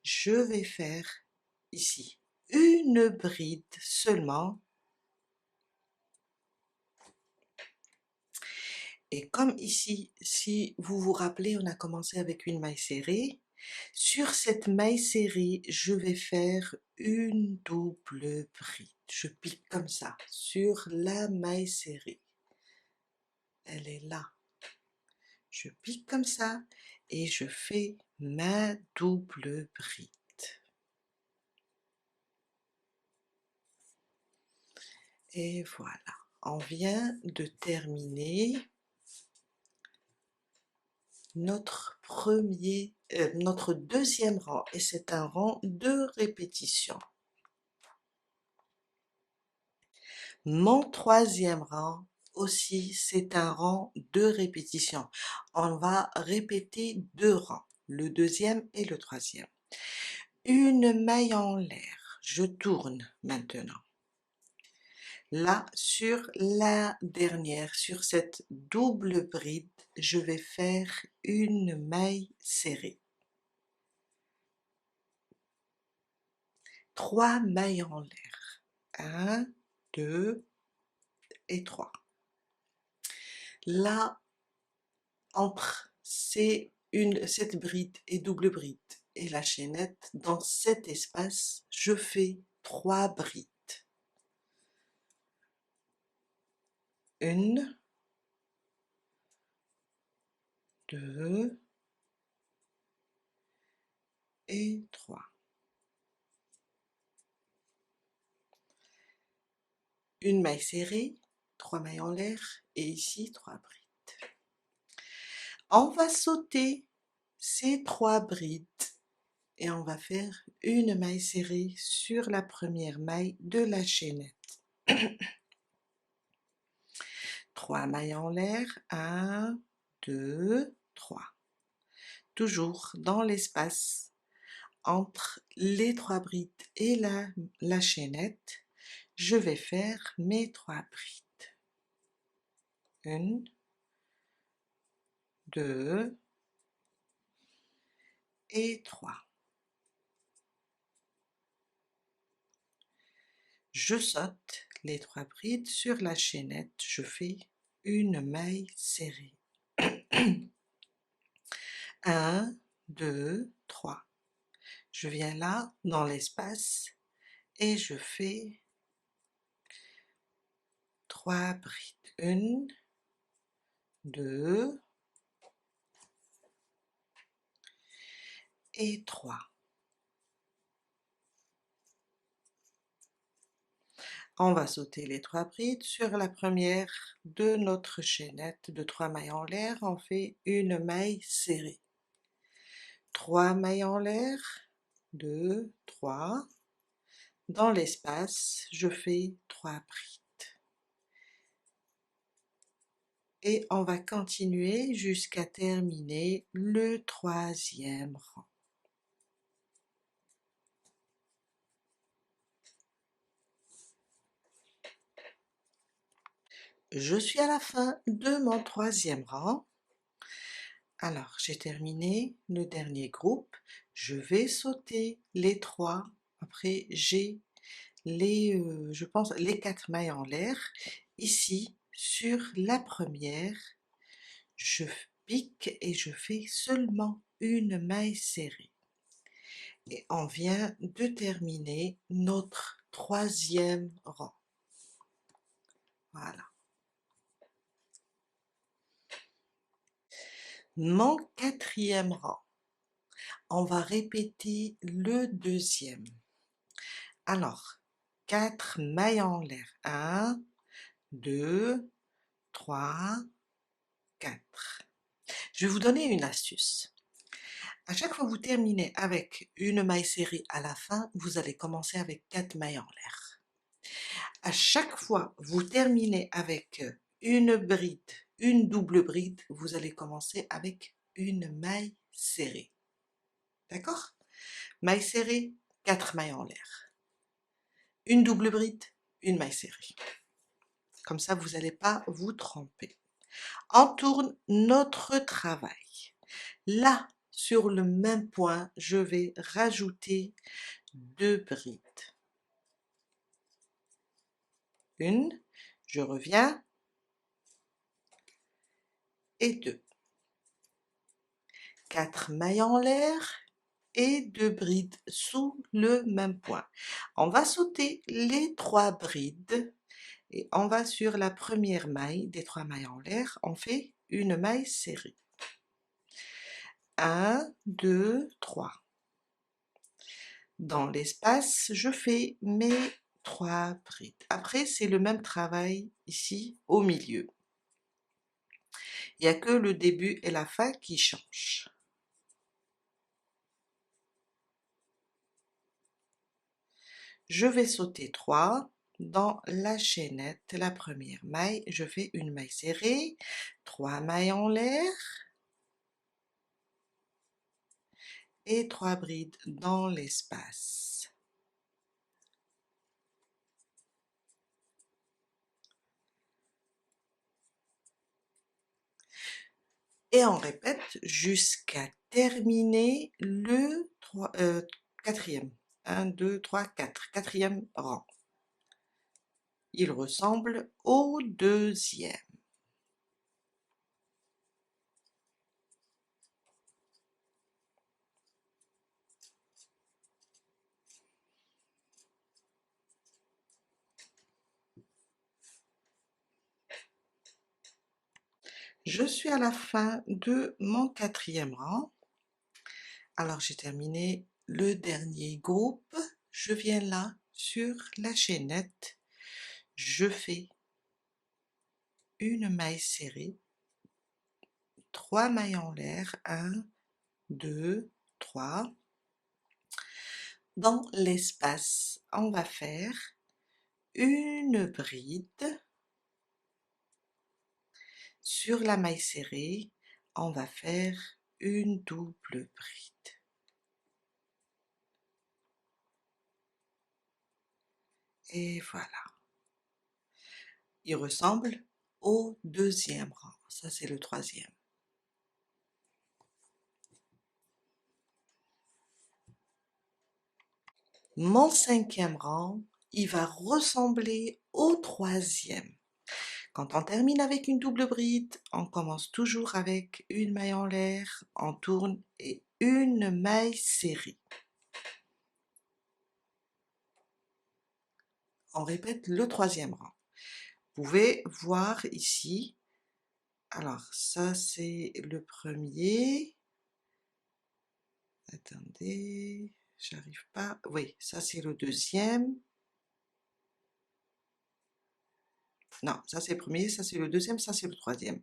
je vais faire ici une bride seulement. Et comme ici, si vous vous rappelez, on a commencé avec une maille serrée. Sur cette maille serrée, je vais faire une double bride. Je pique comme ça sur la maille serrée. Elle est là. Je pique comme ça et je fais ma double bride. Et voilà, on vient de terminer notre deuxième rang et c'est un rang de répétition. Mon troisième rang aussi, c'est un rang de répétition. On va répéter 2 rangs, le deuxième et le troisième. Une maille en l'air, je tourne maintenant. Là, sur la dernière, sur cette double bride, je vais faire une maille serrée. 3 mailles en l'air. 1, 2 et 3. Là, entre cette bride et double bride et la chaînette, dans cet espace, je fais 3 brides. 1, 2 et 3. Une maille serrée, 3 mailles en l'air et ici 3 brides. On va sauter ces 3 brides et on va faire une maille serrée sur la première maille de la chaînette. 3 mailles en l'air, 1, 2, 3. Toujours dans l'espace entre les 3 brides et la chaînette, je vais faire mes 3 brides. 1, 2 et 3. Je saute les 3 brides sur la chaînette, je fais une maille serrée. 1, 2, 3. Je viens là dans l'espace et je fais 3 brides. 1, 2 et 3. On va sauter les 3 brides. Sur la première de notre chaînette de 3 mailles en l'air, on fait une maille serrée. 3 mailles en l'air, 2, 3. Dans l'espace, je fais 3 brides. Et on va continuer jusqu'à terminer le troisième rang. Je suis à la fin de mon troisième rang. Alors, j'ai terminé le dernier groupe. Je vais sauter les 3. Après, j'ai je pense, les 4 mailles en l'air. Ici, sur la première, je pique et je fais seulement une maille serrée. Et on vient de terminer notre troisième rang. Voilà. Mon quatrième rang. On va répéter le deuxième. Alors, 4 mailles en l'air. 1, 2, 3, 4. Je vais vous donner une astuce. À chaque fois que vous terminez avec une maille serrée à la fin, vous allez commencer avec 4 mailles en l'air. À chaque fois que vous terminez avec une bride, une double bride, vous allez commencer avec une maille serrée. D'accord? Maille serrée, 4 mailles en l'air. Une double bride, une maille serrée. Comme ça, vous n'allez pas vous tromper. On tourne notre travail. Là, sur le même point, je vais rajouter 2 brides. Une, je reviens, et 2. 4 mailles en l'air et 2 brides sous le même point. On va sauter les 3 brides et on va sur la première maille des 3 mailles en l'air, on fait une maille serrée. 1, 2, 3. Dans l'espace, je fais mes 3 brides. Après, c'est le même travail ici au milieu. Il n'y a que le début et la fin qui changent. Je vais sauter 3. Dans la chaînette, la première maille, je fais une maille serrée, 3 mailles en l'air et 3 brides dans l'espace. Et on répète jusqu'à terminer le quatrième. 1, 2, 3, 4. Quatrième rang. Il ressemble au deuxième. Je suis à la fin de mon quatrième rang. Alors j'ai terminé le dernier groupe. Je viens là sur la chaînette. Je fais une maille serrée, 3 mailles en l'air, 1, 2, 3. Dans l'espace, on va faire une bride. Sur la maille serrée, on va faire une double bride. Et voilà. Il ressemble au deuxième rang. Ça, c'est le troisième. Mon cinquième rang, il va ressembler au troisième. Quand on termine avec une double bride, on commence toujours avec une maille en l'air, on tourne et une maille serrée. On répète le troisième rang. Vous pouvez voir ici, alors ça c'est le premier, attendez, j'arrive pas, oui, ça c'est le deuxième, non, ça c'est le premier, ça c'est le deuxième, ça c'est le troisième.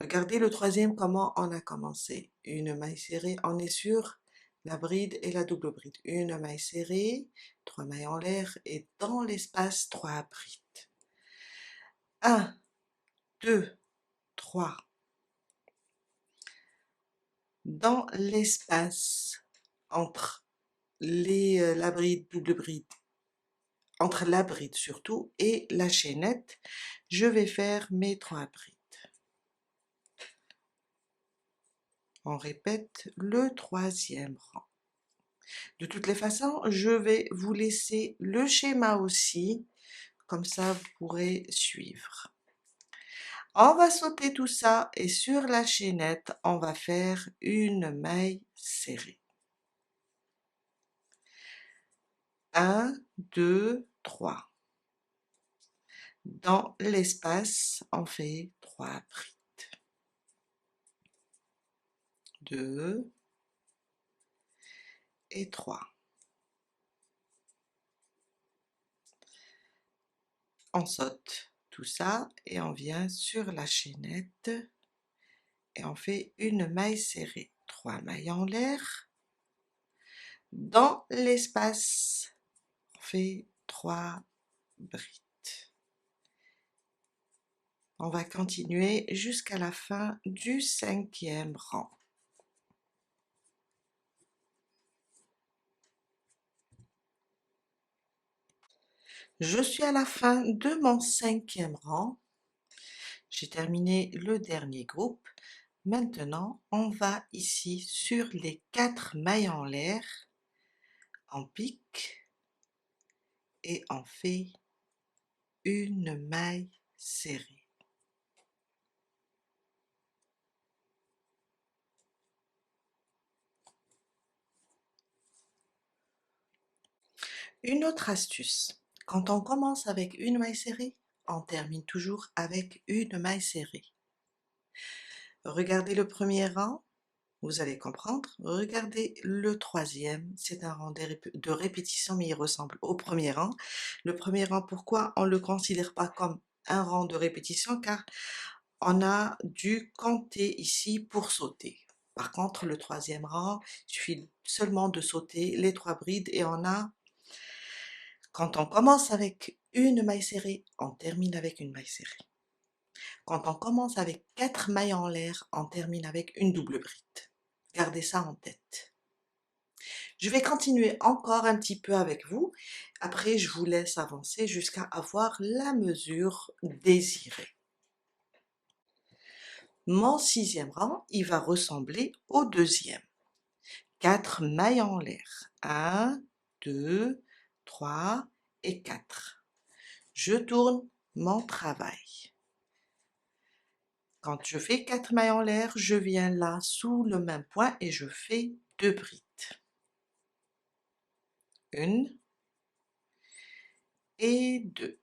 Regardez le troisième, comment on a commencé. Une maille serrée, on est sur la bride et la double bride. Une maille serrée, 3 mailles en l'air et dans l'espace 3 brides. 1, 2, 3. Dans l'espace entre la bride, double bride, entre la bride surtout et la chaînette, je vais faire mes 3 brides. On répète le 3e rang. De toutes les façons, je vais vous laisser le schéma aussi, comme ça vous pourrez suivre. On va sauter tout ça et sur la chaînette, on va faire une maille serrée. 1, 2, 3. Dans l'espace, on fait 3 brides. 2 et 3. On saute tout ça et on vient sur la chaînette et on fait une maille serrée. 3 mailles en l'air. Dans l'espace, on fait 3 brides. On va continuer jusqu'à la fin du 5e rang. Je suis à la fin de mon 5e rang. J'ai terminé le dernier groupe. Maintenant, on va ici sur les 4 mailles en l'air, on pique et on fait une maille serrée. Une autre astuce, quand on commence avec une maille serrée, on termine toujours avec une maille serrée. Regardez le premier rang, vous allez comprendre. Regardez le 3e, c'est un rang de répétition, mais il ressemble au premier rang. Le premier rang, pourquoi on ne le considère pas comme un rang de répétition? Car on a dû compter ici pour sauter. Par contre, le 3e rang, il suffit seulement de sauter les 3 brides et on a, quand on commence avec une maille serrée, on termine avec une maille serrée. Quand on commence avec 4 mailles en l'air, on termine avec une double bride. Gardez ça en tête. Je vais continuer encore un petit peu avec vous. Après, je vous laisse avancer jusqu'à avoir la mesure désirée. Mon 6e rang, il va ressembler au 2e. 4 mailles en l'air. 1, 2, 3 et 4. Je tourne mon travail. Quand je fais 4 mailles en l'air, je viens là sous le même point et je fais 2 brides. 1 et 2.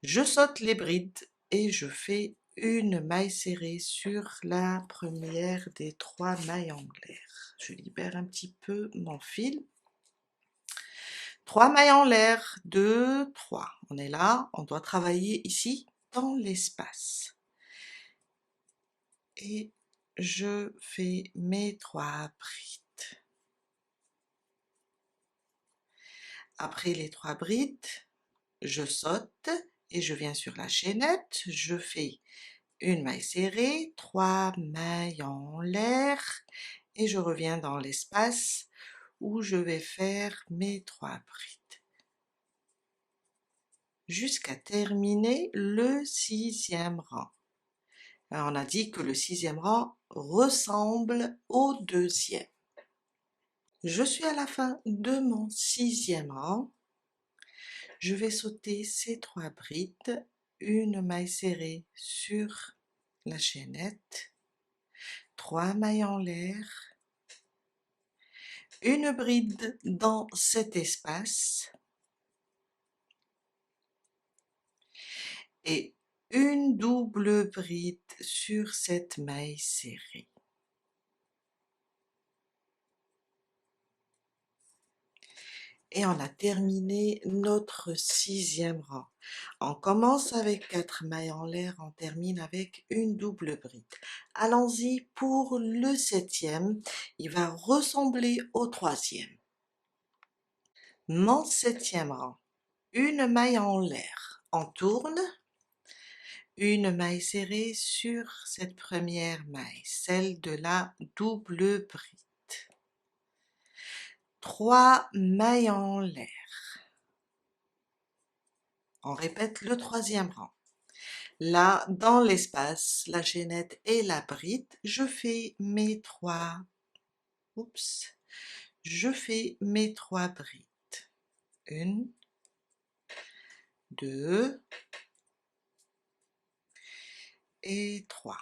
Je saute les brides et je fais une maille serrée sur la première des 3 mailles en l'air. Je libère un petit peu mon fil. 3 mailles en l'air, 2, 3. On est là, on doit travailler ici dans l'espace. Et je fais mes 3 brides. Après les 3 brides, je saute et je viens sur la chaînette, je fais une maille serrée, 3 mailles en l'air et je reviens dans l'espace où je vais faire mes 3 brides jusqu'à terminer le 6e rang. Alors on a dit que le 6e rang ressemble au 2e. Je suis à la fin de mon 6e rang. Je vais sauter ces 3 brides, une maille serrée sur la chaînette, 3 mailles en l'air, une bride dans cet espace et une double bride sur cette maille serrée. Et on a terminé notre 6e rang. On commence avec 4 mailles en l'air, on termine avec une double bride. Allons-y pour le 7e, il va ressembler au 3e. Mon 7e rang, une maille en l'air, on tourne, une maille serrée sur cette première maille, celle de la double bride. 3 mailles en l'air. On répète le troisième rang. Là, dans l'espace, la chaînette et la bride, je fais mes 3. Oups. Je fais mes 3 brides. 1, 2 et 3.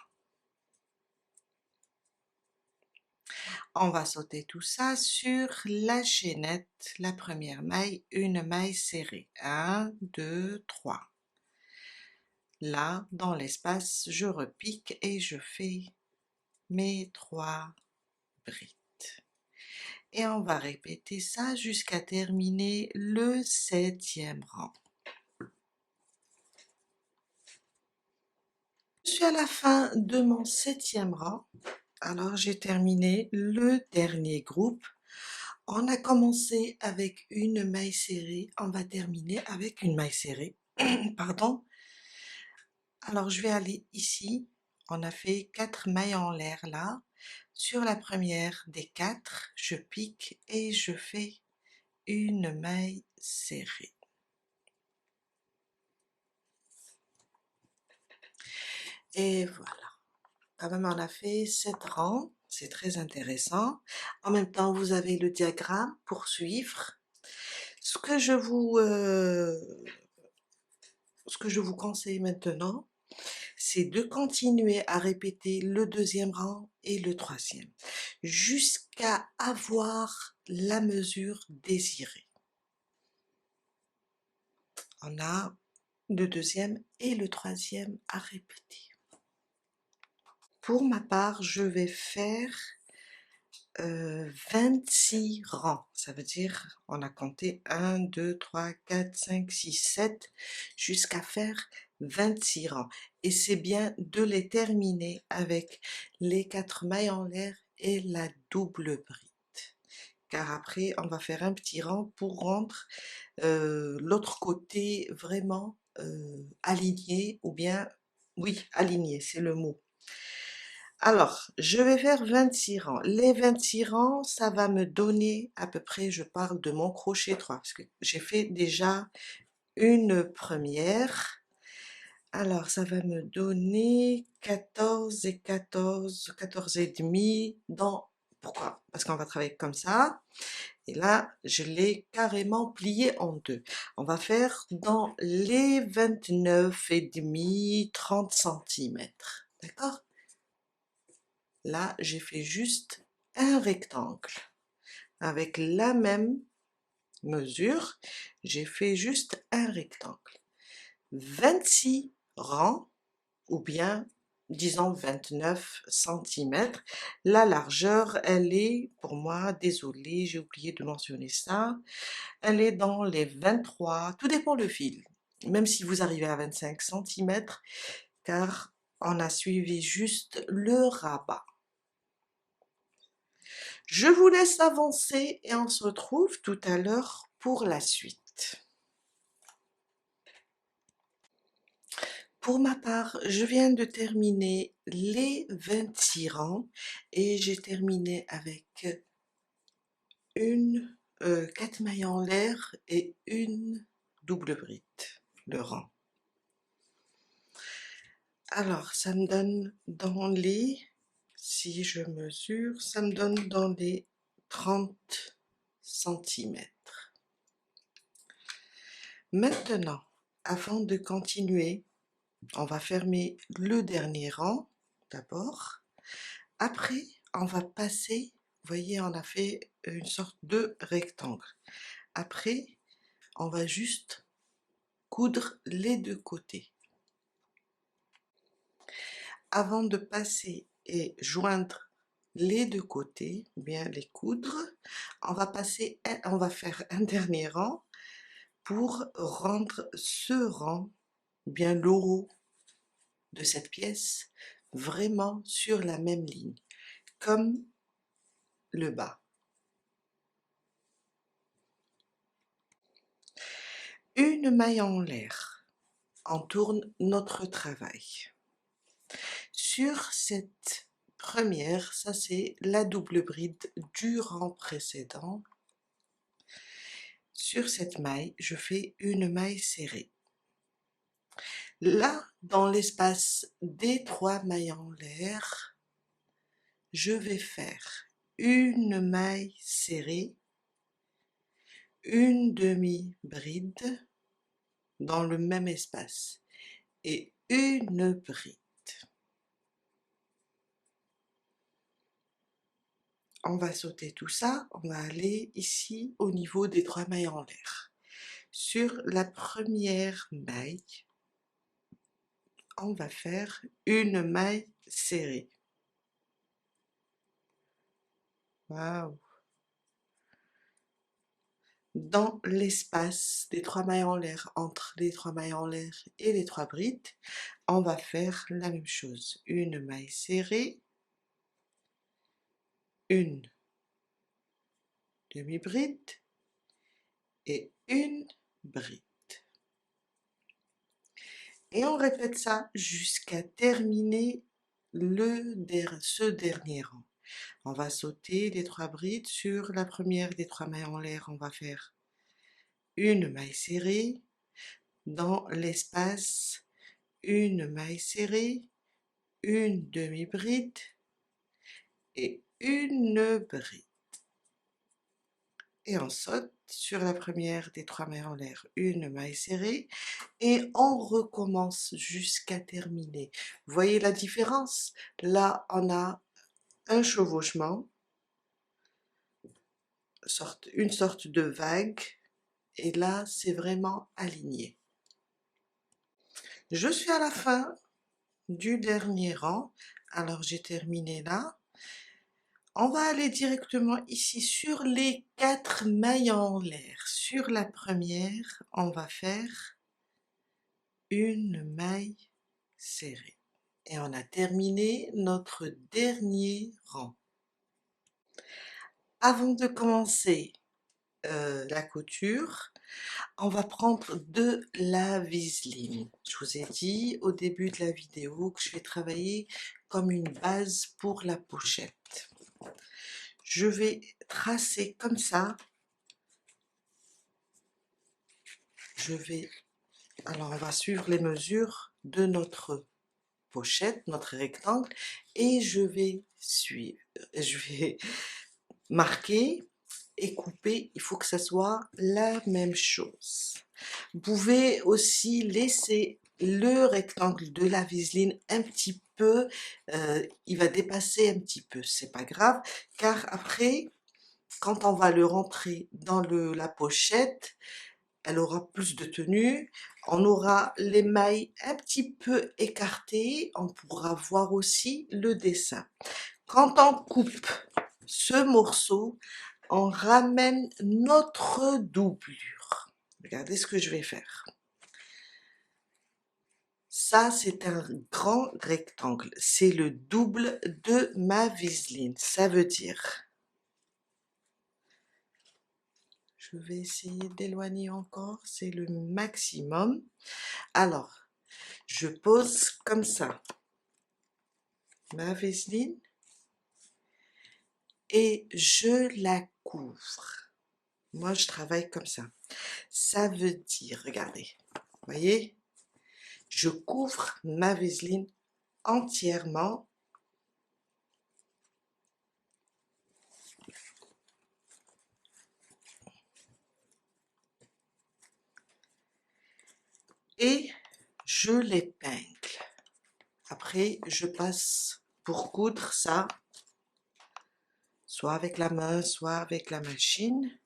On va sauter tout ça sur la chaînette, la première maille, une maille serrée. 1, 2, 3. Là, dans l'espace, je repique et je fais mes 3 brides. Et on va répéter ça jusqu'à terminer le 7e rang. Je suis à la fin de mon 7e rang. Alors j'ai terminé le dernier groupe. On a commencé avec une maille serrée, on va terminer avec une maille serrée. Pardon. Alors je vais aller ici. On a fait 4 mailles en l'air là. Sur la première des 4, je pique et je fais une maille serrée. Et voilà. Quand même, on a fait 7 rangs. C'est très intéressant. En même temps, vous avez le diagramme pour suivre. Ce que je vous conseille maintenant, c'est de continuer à répéter le 2e rang et le 3e jusqu'à avoir la mesure désirée. On a le 2e et le 3e à répéter. Pour ma part, je vais faire 26 rangs. Ça veut dire, on a compté 1, 2, 3, 4, 5, 6, 7, jusqu'à faire 26 rangs. Et c'est bien de les terminer avec les 4 mailles en l'air et la double bride. Car après, on va faire un petit rang pour rendre l'autre côté vraiment aligné, ou bien, oui, aligné, c'est le mot. Alors, je vais faire 26 rangs. Les 26 rangs, ça va me donner à peu près, je parle de mon crochet 3, parce que j'ai fait déjà une première. Alors, ça va me donner 14 et 14, 14 et demi dans... Pourquoi? Parce qu'on va travailler comme ça. Et là, je l'ai carrément plié en deux. On va faire dans les 29 et demi, 30 centimètres. D'accord? Là, j'ai fait juste un rectangle. Avec la même mesure, j'ai fait juste un rectangle. 26 rangs, ou bien, disons 29 centimètres. La largeur, elle est, pour moi, désolée, j'ai oublié de mentionner ça, elle est dans les 23, tout dépend le fil. Même si vous arrivez à 25 centimètres, car on a suivi juste le rabat. Je vous laisse avancer et on se retrouve tout à l'heure pour la suite. Pour ma part, je viens de terminer les 26 rangs et j'ai terminé avec 4 mailles en l'air et une double bride, le rang. Alors, ça me donne dans les, si je mesure, ça me donne dans les 30 centimètres. Maintenant, avant de continuer, on va fermer le dernier rang d'abord. Après, on va passer, vous voyez, on a fait une sorte de rectangle. Après, on va juste coudre les deux côtés. Avant de passer et joindre les deux côtés, bien les coudre, on va faire un dernier rang pour rendre ce rang, bien le haut de cette pièce, vraiment sur la même ligne, comme le bas. Une maille en l'air. on tourne notre travail. Sur cette première, ça c'est la double bride du rang précédent. Sur cette maille, je fais une maille serrée. Là, dans l'espace des 3 mailles en l'air, je vais faire une maille serrée, une demi-bride dans le même espace et une bride. On va sauter tout ça, on va aller ici au niveau des 3 mailles en l'air. Sur la première maille, on va faire une maille serrée. Waouh! Dans l'espace des 3 mailles en l'air, entre les 3 mailles en l'air et les 3 brides, on va faire la même chose. Une maille serrée, une demi-bride et une bride. Et on répète ça jusqu'à terminer ce dernier rang. On va sauter les 3 brides. Sur la première des 3 mailles en l'air, on va faire une maille serrée. Dans l'espace, une maille serrée, une demi-bride et une bride. Et on saute sur la première des 3 mailles en l'air, une maille serrée et on recommence jusqu'à terminer. Vous voyez la différence? Là, on a un chevauchement, une sorte de vague, et là, c'est vraiment aligné. Je suis à la fin du dernier rang, alors j'ai terminé là. On va aller directement ici sur les 4 mailles en l'air. Sur la première, on va faire une maille serrée. Et on a terminé notre dernier rang. Avant de commencer la couture, on va prendre de la viseline. Je vous ai dit au début de la vidéo que je vais travailler comme une base pour la pochette. Je vais tracer comme ça. Alors on va suivre les mesures de notre pochette, notre rectangle, et je vais marquer et couper. Il faut que ça soit la même chose. Vous pouvez aussi laisser le rectangle de la viseline un petit peu, il va dépasser un petit peu, c'est pas grave, car après, quand on va le rentrer dans la pochette, elle aura plus de tenue, on aura les mailles un petit peu écartées, on pourra voir aussi le dessin. Quand on coupe ce morceau, on ramène notre doublure. Regardez ce que je vais faire. Ça, c'est un grand rectangle. C'est le double de ma viseline. Ça veut dire... Je vais essayer d'éloigner encore. C'est le maximum. Alors, je pose comme ça ma vaseline et je la couvre. Moi, je travaille comme ça. Ça veut dire, regardez, vous voyez, je couvre ma vaseline entièrement. Et je l'épingle. Après, je passe pour coudre ça, soit avec la main, soit avec la machine.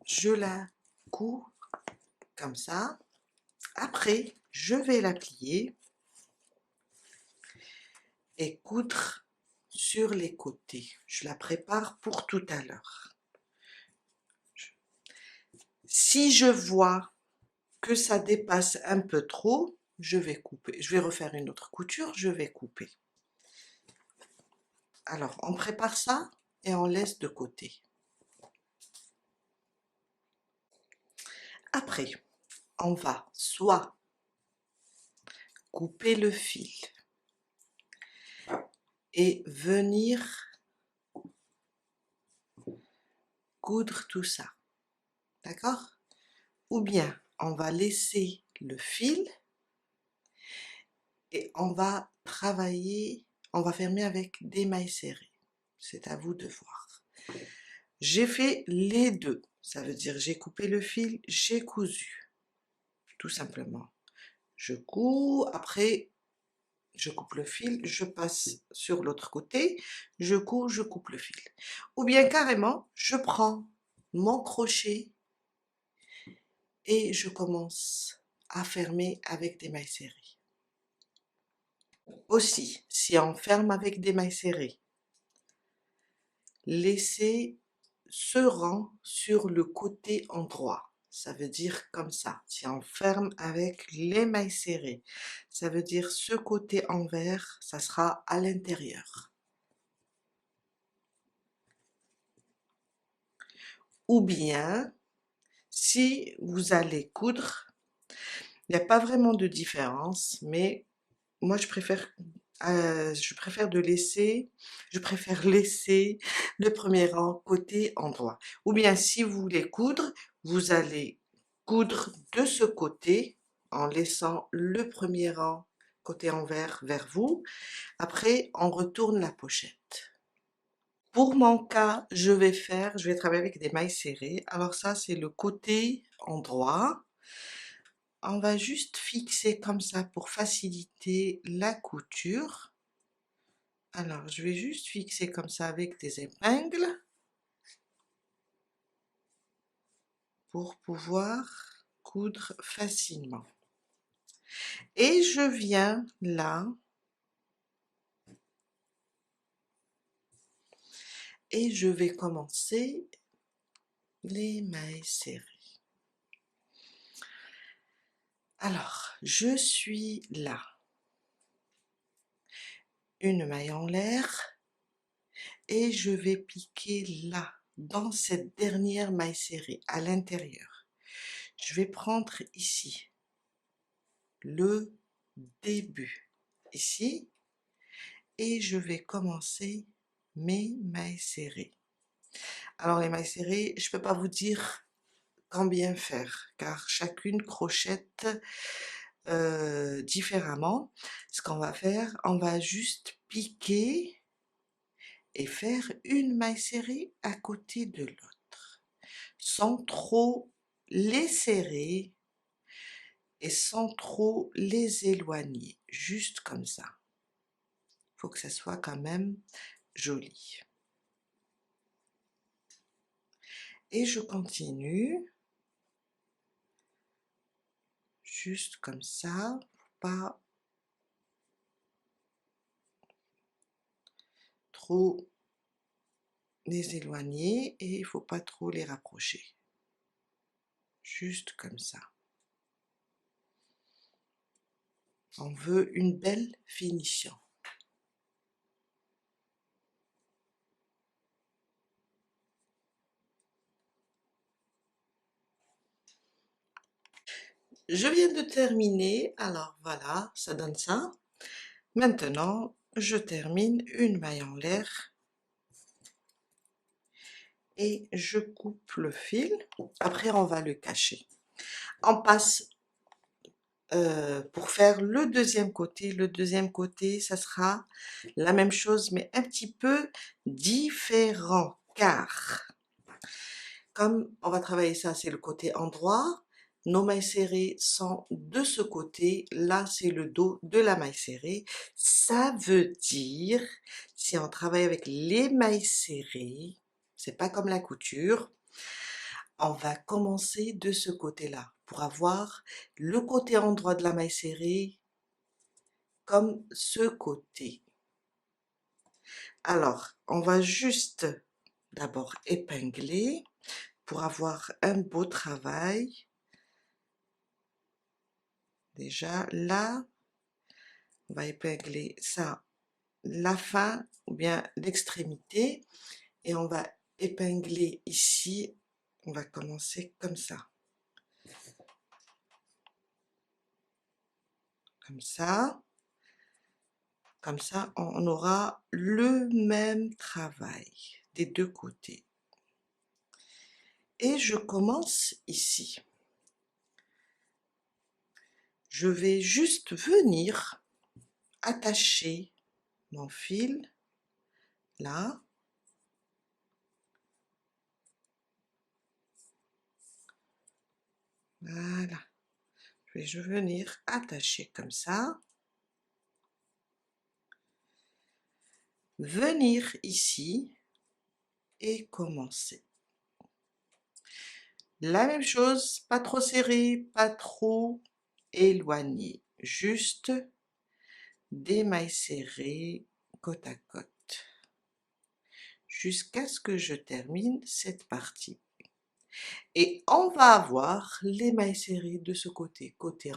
Je la cours comme ça. Après, je vais la plier et coudre sur les côtés. Je la prépare pour tout à l'heure. Si je vois que ça dépasse un peu trop, je vais couper. Je vais refaire une autre couture, je vais couper. Alors, on prépare ça et on laisse de côté. Après, on va soit couper le fil et venir coudre tout ça, d'accord? Ou bien on va laisser le fil et on va travailler, on va fermer avec des mailles serrées. C'est à vous de voir. J'ai fait les deux, ça veut dire j'ai coupé le fil, j'ai cousu, tout simplement. Je couds, après je coupe le fil, je passe sur l'autre côté, je couds, je coupe le fil. Ou bien carrément, je prends mon crochet et je commence à fermer avec des mailles serrées. Aussi, si on ferme avec des mailles serrées, laissez ce rang sur le côté endroit. Ça veut dire comme ça. Si on ferme avec les mailles serrées, ça veut dire ce côté envers, ça sera à l'intérieur. Ou bien, si vous allez coudre, il n'y a pas vraiment de différence, mais moi je préfère je préfère laisser le premier rang côté endroit. Ou bien si vous voulez coudre, vous allez coudre de ce côté en laissant le premier rang côté envers vers vous. Après, on retourne la pochette. Pour mon cas, je vais travailler avec des mailles serrées. Alors ça, c'est le côté endroit. On va juste fixer comme ça pour faciliter la couture. Alors, je vais juste fixer comme ça avec des épingles pour pouvoir coudre facilement. Et je viens là et je vais commencer les mailles serrées. Alors, je suis là. Une maille en l'air et je vais piquer là, dans cette dernière maille serrée, à l'intérieur. Je vais prendre ici le début, ici, et je vais commencer mes mailles serrées. Alors les mailles serrées, je ne peux pas vous dire combien faire, car chacune crochette différemment. Ce qu'on va faire, on va juste piquer et faire une maille serrée à côté de l'autre, sans trop les serrer et sans trop les éloigner, juste comme ça. Il faut que ça soit quand même joli. Et je continue, juste comme ça, pas trop les éloigner et il faut pas trop les rapprocher. Juste comme ça. On veut une belle finition. Je viens de terminer, alors voilà, ça donne ça. Maintenant, je termine une maille en l'air et je coupe le fil. Après, on va le cacher. On passe pour faire le deuxième côté. Le deuxième côté, ça sera la même chose, mais un petit peu différent, car comme on va travailler ça, c'est le côté endroit, nos mailles serrées sont de ce côté, là c'est le dos de la maille serrée. Ça veut dire, si on travaille avec les mailles serrées, c'est pas comme la couture, on va commencer de ce côté-là pour avoir le côté endroit de la maille serrée comme ce côté. Alors, on va juste d'abord épingler pour avoir un beau travail. Déjà là, on va épingler ça, la fin ou bien l'extrémité, et on va épingler ici. On va commencer comme ça. comme ça. Comme ça, on aura le même travail des deux côtés. Et je commence ici. Je vais juste venir attacher mon fil là. Voilà. Je vais venir attacher comme ça. Venir ici et commencer. La même chose, pas trop serré, pas trop éloigné. Juste des mailles serrées côte à côte. Jusqu'à ce que je termine cette partie. Et on va avoir les mailles serrées de ce côté, côté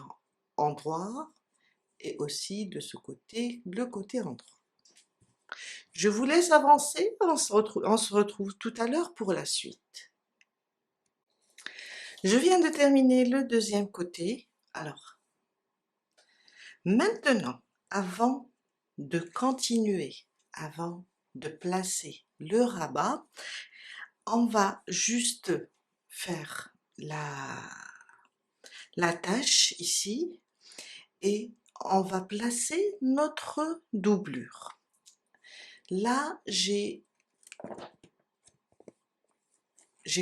endroit, et aussi de ce côté, le côté endroit. Je vous laisse avancer, on se retrouve tout à l'heure pour la suite. Je viens de terminer le deuxième côté. Alors, maintenant, avant de continuer, avant de placer le rabat, on va juste faire la tâche ici et on va placer notre doublure. Là, j'ai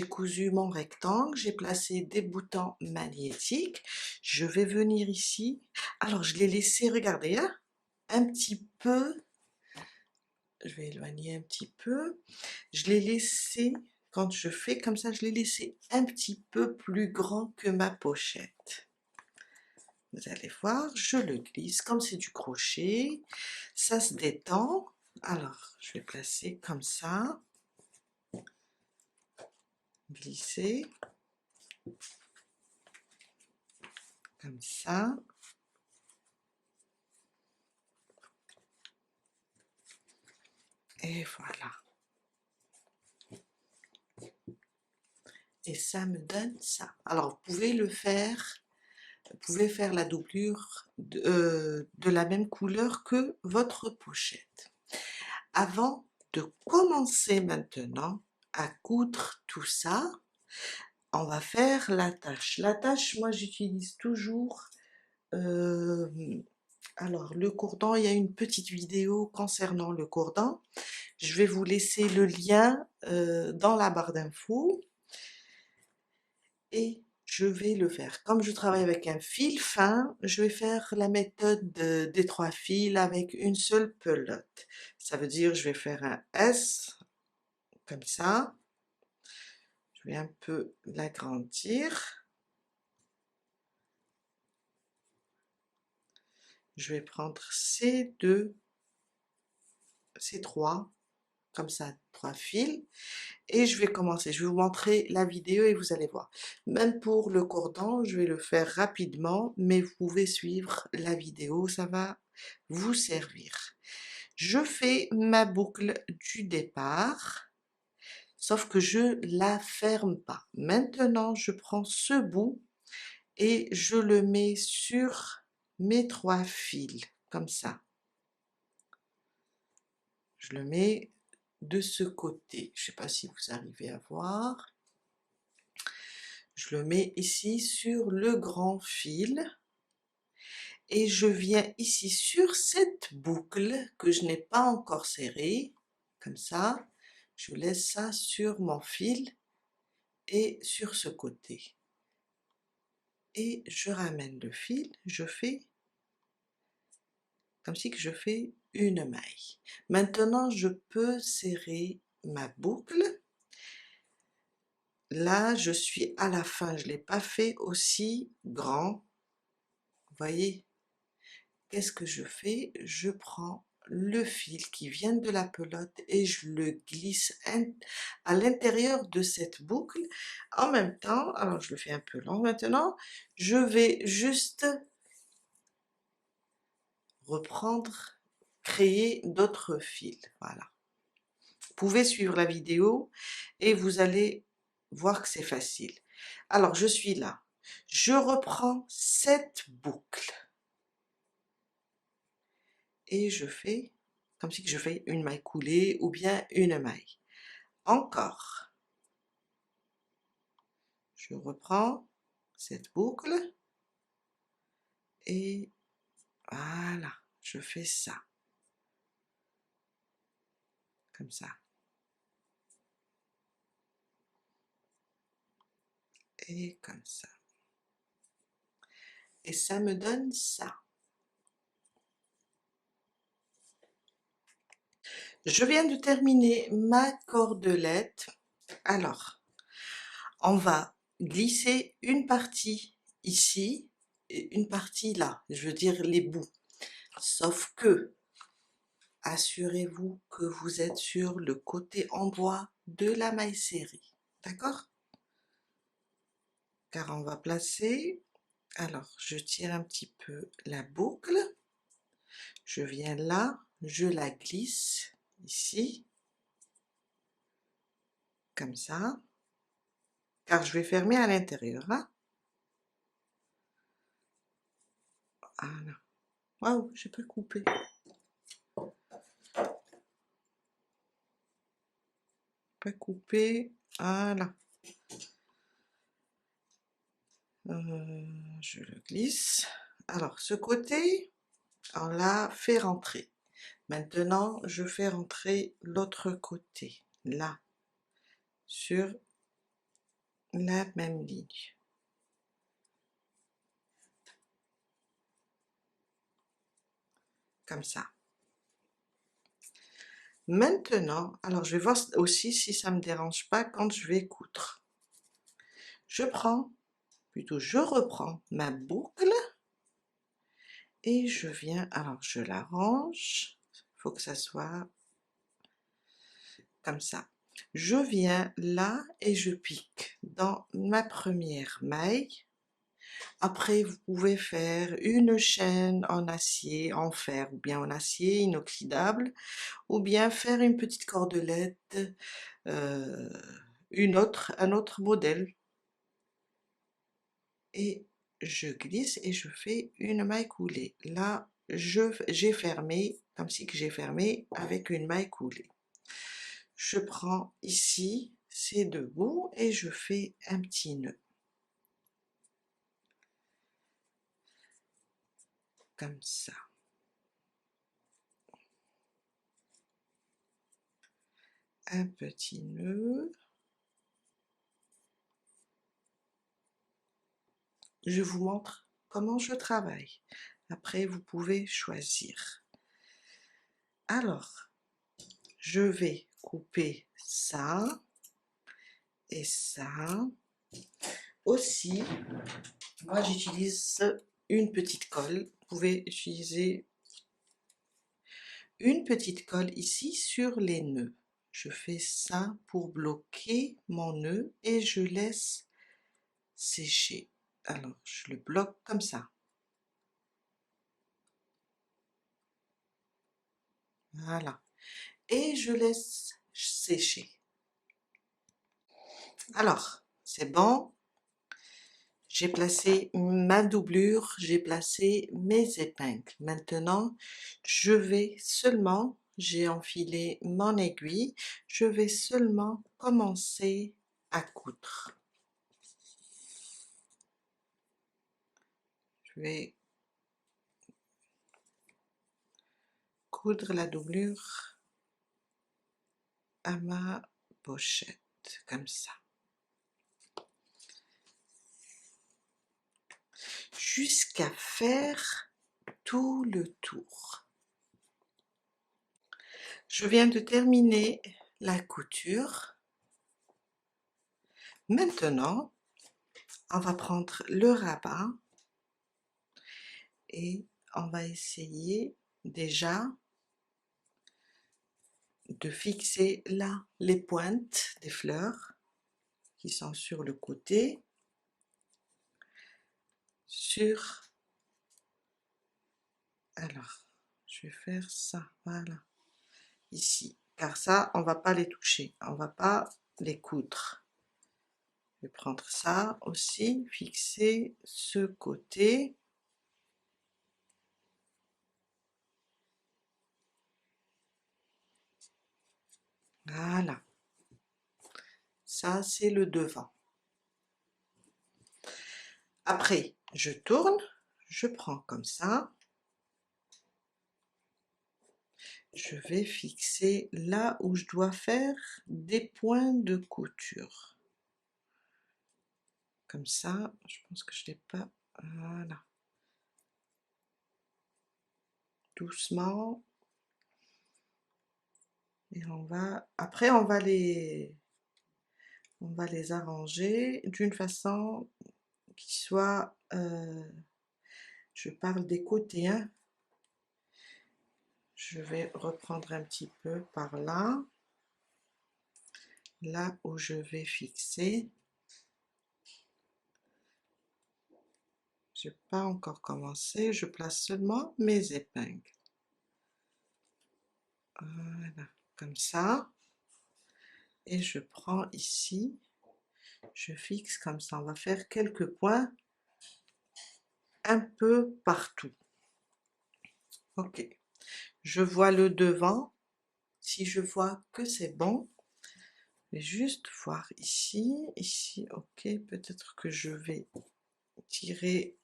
cousu mon rectangle, j'ai placé des boutons magnétiques. Je vais venir ici. Alors, je l'ai laissé, regardez, hein, un petit peu. Je vais éloigner un petit peu. Je l'ai laissé, quand je fais comme ça, je l'ai laissé un petit peu plus grand que ma pochette. Vous allez voir, je le glisse comme c'est du crochet. Ça se détend. Alors, je vais placer comme ça. Glisser. Comme ça. Et voilà. Et ça me donne ça. Alors, vous pouvez le faire, vous pouvez faire la doublure de la même couleur que votre pochette. Avant de commencer maintenant à coudre tout ça, on va faire la tâche. La tâche, moi j'utilise toujours, alors le cordon, il y a une petite vidéo concernant le cordon. Je vais vous laisser le lien dans la barre d'infos. Et je vais le faire. Comme je travaille avec un fil fin, je vais faire la méthode des 3 fils avec une seule pelote. Ça veut dire je vais faire un S comme ça. Je vais un peu l'agrandir. Je vais prendre ces trois, comme ça, 3 fils. Et je vais commencer. Je vais vous montrer la vidéo et vous allez voir. Même pour le cordon, je vais le faire rapidement, mais vous pouvez suivre la vidéo, ça va vous servir. Je fais ma boucle du départ, sauf que je la ferme pas. Maintenant, je prends ce bout et je le mets sur mes 3 fils, comme ça. Je le mets de ce côté. Je ne sais pas si vous arrivez à voir. Je le mets ici sur le grand fil et je viens ici sur cette boucle que je n'ai pas encore serrée, comme ça. Je laisse ça sur mon fil et sur ce côté. Et je ramène le fil, je fais comme si que je fais une maille. Maintenant, je peux serrer ma boucle. Là, je suis à la fin, je ne l'ai pas fait aussi grand. Vous voyez? Qu'est-ce que je fais? Je prends le fil qui vient de la pelote et je le glisse à l'intérieur de cette boucle. En même temps, alors je le fais un peu long maintenant, je vais juste reprendre, créer d'autres fils. Voilà. Vous pouvez suivre la vidéo et vous allez voir que c'est facile. Alors, je suis là. Je reprends cette boucle. et je fais comme si je fais une maille coulée ou bien une maille. Encore, je reprends cette boucle et voilà, je fais ça, comme ça. Et comme ça. Et ça me donne ça. Je viens de terminer ma cordelette. Alors, on va glisser une partie ici et une partie là, je veux dire les bouts. Sauf que, assurez-vous que vous êtes sur le côté en bois de la maille serrée. D'accord? Car on va placer, alors je tire un petit peu la boucle, je viens là, je la glisse ici, comme ça, car je vais fermer à l'intérieur, hein. Voilà. Waouh, j'ai pas coupé. Pas coupé. Voilà. Je le glisse. Alors, ce côté, on l'a fait rentrer. Maintenant, je fais rentrer l'autre côté, là, sur la même ligne. Comme ça. Maintenant, alors je vais voir aussi si ça me dérange pas quand je vais coudre. Je reprends ma boucle et je viens, alors je la range, il faut que ça soit comme ça. Je viens là et je pique dans ma première maille. Après, vous pouvez faire une chaîne en acier, en fer ou bien en acier inoxydable, ou bien faire une petite cordelette, euh, un autre modèle. Et je glisse et je fais une maille coulée. Là, j'ai fermé, comme si que j'ai fermé avec une maille coulée. Je prends ici ces deux bouts et je fais un petit nœud. Comme ça. Un petit nœud. Je vous montre comment je travaille. Après, vous pouvez choisir. Alors, je vais couper ça et ça. Aussi, moi j'utilise une petite colle. Vous pouvez utiliser une petite colle ici sur les nœuds. Je fais ça pour bloquer mon nœud et je laisse sécher. Alors, je le bloque comme ça. Voilà. Et je laisse sécher. Alors, c'est bon. J'ai placé ma doublure, j'ai placé mes épingles. Maintenant, j'ai enfilé mon aiguille, je vais seulement commencer à coudre. Je vais coudre la doublure à ma pochette, comme ça. Jusqu'à faire tout le tour. Je viens de terminer la couture. Maintenant, on va prendre le rabat et on va essayer déjà de fixer là les pointes des fleurs qui sont sur le côté, alors je vais faire ça, voilà, ici, car ça on va pas les toucher, on va pas les coudre. Je vais prendre ça aussi, fixer ce côté. Voilà, ça c'est le devant. Après, je tourne, je prends comme ça, je vais fixer là où je dois faire des points de couture. Comme ça, je pense que je l'ai pas, voilà. Doucement. Et après on va les arranger d'une façon qui soit, je parle des côtés, hein. Je vais reprendre un petit peu par là, là où je vais fixer. J'ai pas encore commencé, je place seulement mes épingles. Voilà, comme ça. Et je prends ici, je fixe comme ça. On va faire quelques points un peu partout. Ok, je vois le devant. Si je vois que c'est bon, je vais juste voir ici, ok, peut-être que je vais tirer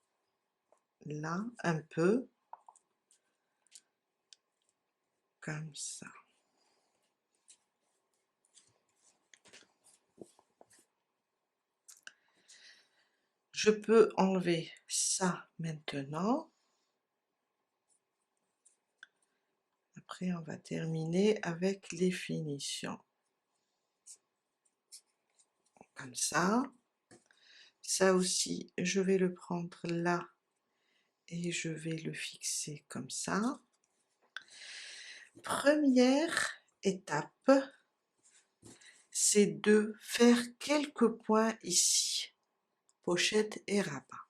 là un peu, comme ça. Je peux enlever ça maintenant. Après, on va terminer avec les finitions. Comme ça. Ça aussi, je vais le prendre là et je vais le fixer comme ça. Première étape, c'est de faire quelques points ici, pochette et rabat.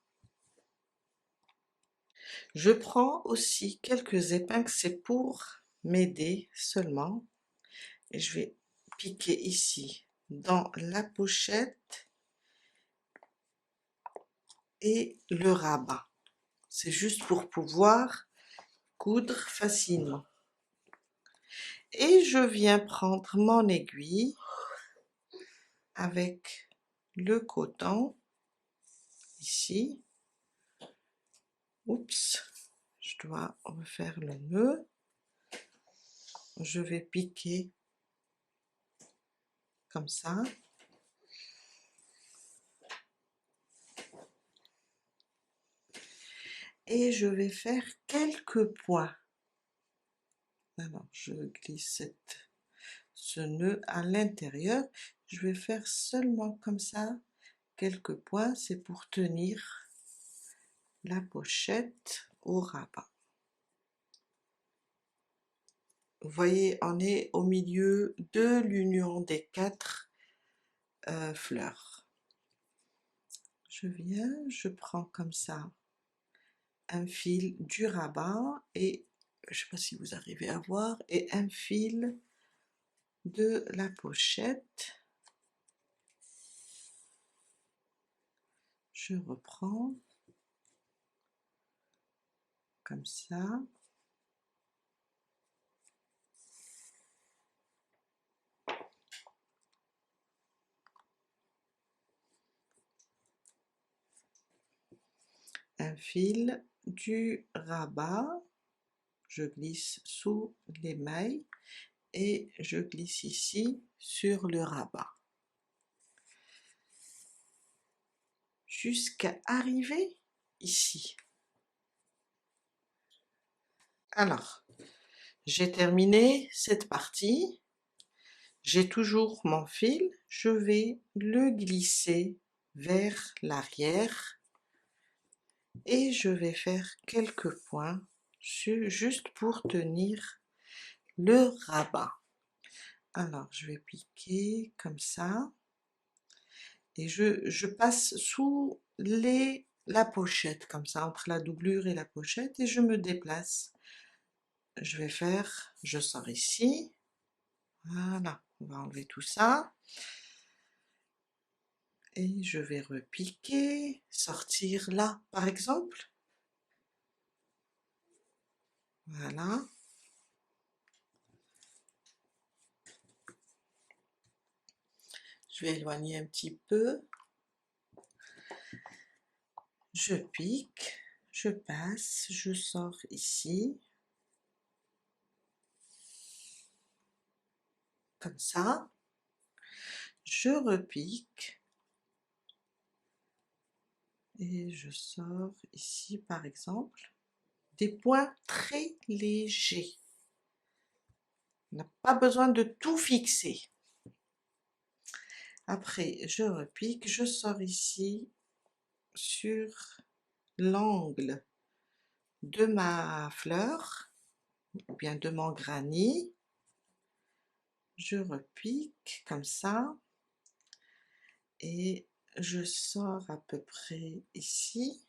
Je prends aussi quelques épingles, c'est pour m'aider seulement. Et je vais piquer ici dans la pochette et le rabat. C'est juste pour pouvoir coudre facilement. Et je viens prendre mon aiguille avec le coton ici. Oups, je dois refaire le nœud. Je vais piquer comme ça. Et je vais faire quelques points. Alors, je glisse ce nœud à l'intérieur. Je vais faire seulement comme ça quelques points. C'est pour tenir la pochette au rabat. Vous voyez, on est au milieu de l'union des 4 fleurs. Je viens, je prends comme ça un fil du rabat et je ne sais pas si vous arrivez à voir, et un fil de la pochette. Je reprends comme ça. Un fil du rabat, je glisse sous les mailles et je glisse ici sur le rabat jusqu'à arriver ici. Alors, j'ai terminé cette partie, j'ai toujours mon fil, je vais le glisser vers l'arrière et je vais faire quelques points juste pour tenir le rabat. Alors je vais piquer comme ça et je passe sous la pochette comme ça, entre la doublure et la pochette, et je me déplace. Je vais faire, je sors ici, voilà, on va enlever tout ça et je vais repiquer, sortir là par exemple, voilà. Je vais éloigner un petit peu. Je pique, je passe, je sors ici, comme ça. Je repique et je sors ici par exemple. Des points très légers. On n'a pas besoin de tout fixer. Après, je repique, je sors ici sur l'angle de ma fleur, ou bien de mon granit. Je repique comme ça, et je sors à peu près ici.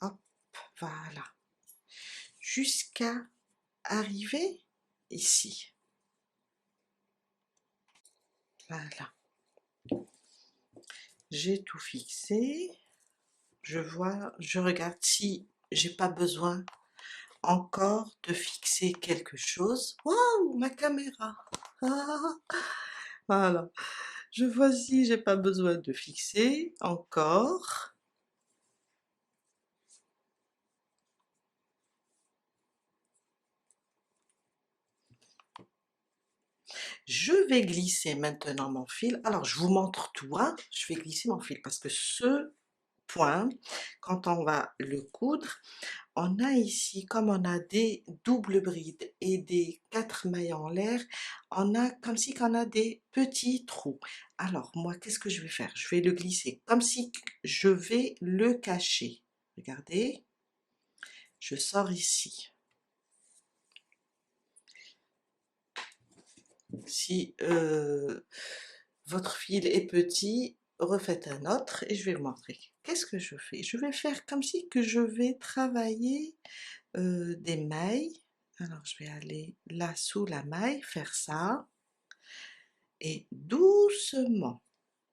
Hop, voilà. Jusqu'à arriver ici. Voilà. J'ai tout fixé. Je regarde si j'ai pas besoin encore de fixer quelque chose. Waouh, ma caméra! Ah, voilà. Je vois si j'ai pas besoin de fixer encore. Je vais glisser maintenant mon fil. Alors, je vous montre tout, hein. Je vais glisser mon fil parce que ce point, quand on va le coudre, on a ici, comme on a des doubles brides et des 4 mailles en l'air, on a comme si qu'on a des petits trous. Alors, moi, qu'est-ce que je vais faire? Je vais le glisser comme si je vais le cacher. Regardez, je sors ici. Si votre fil est petit, refaites un autre et je vais vous montrer. Qu'est-ce que je fais? Je vais faire comme si que je vais travailler des mailles. Alors je vais aller là sous la maille, faire ça, et doucement,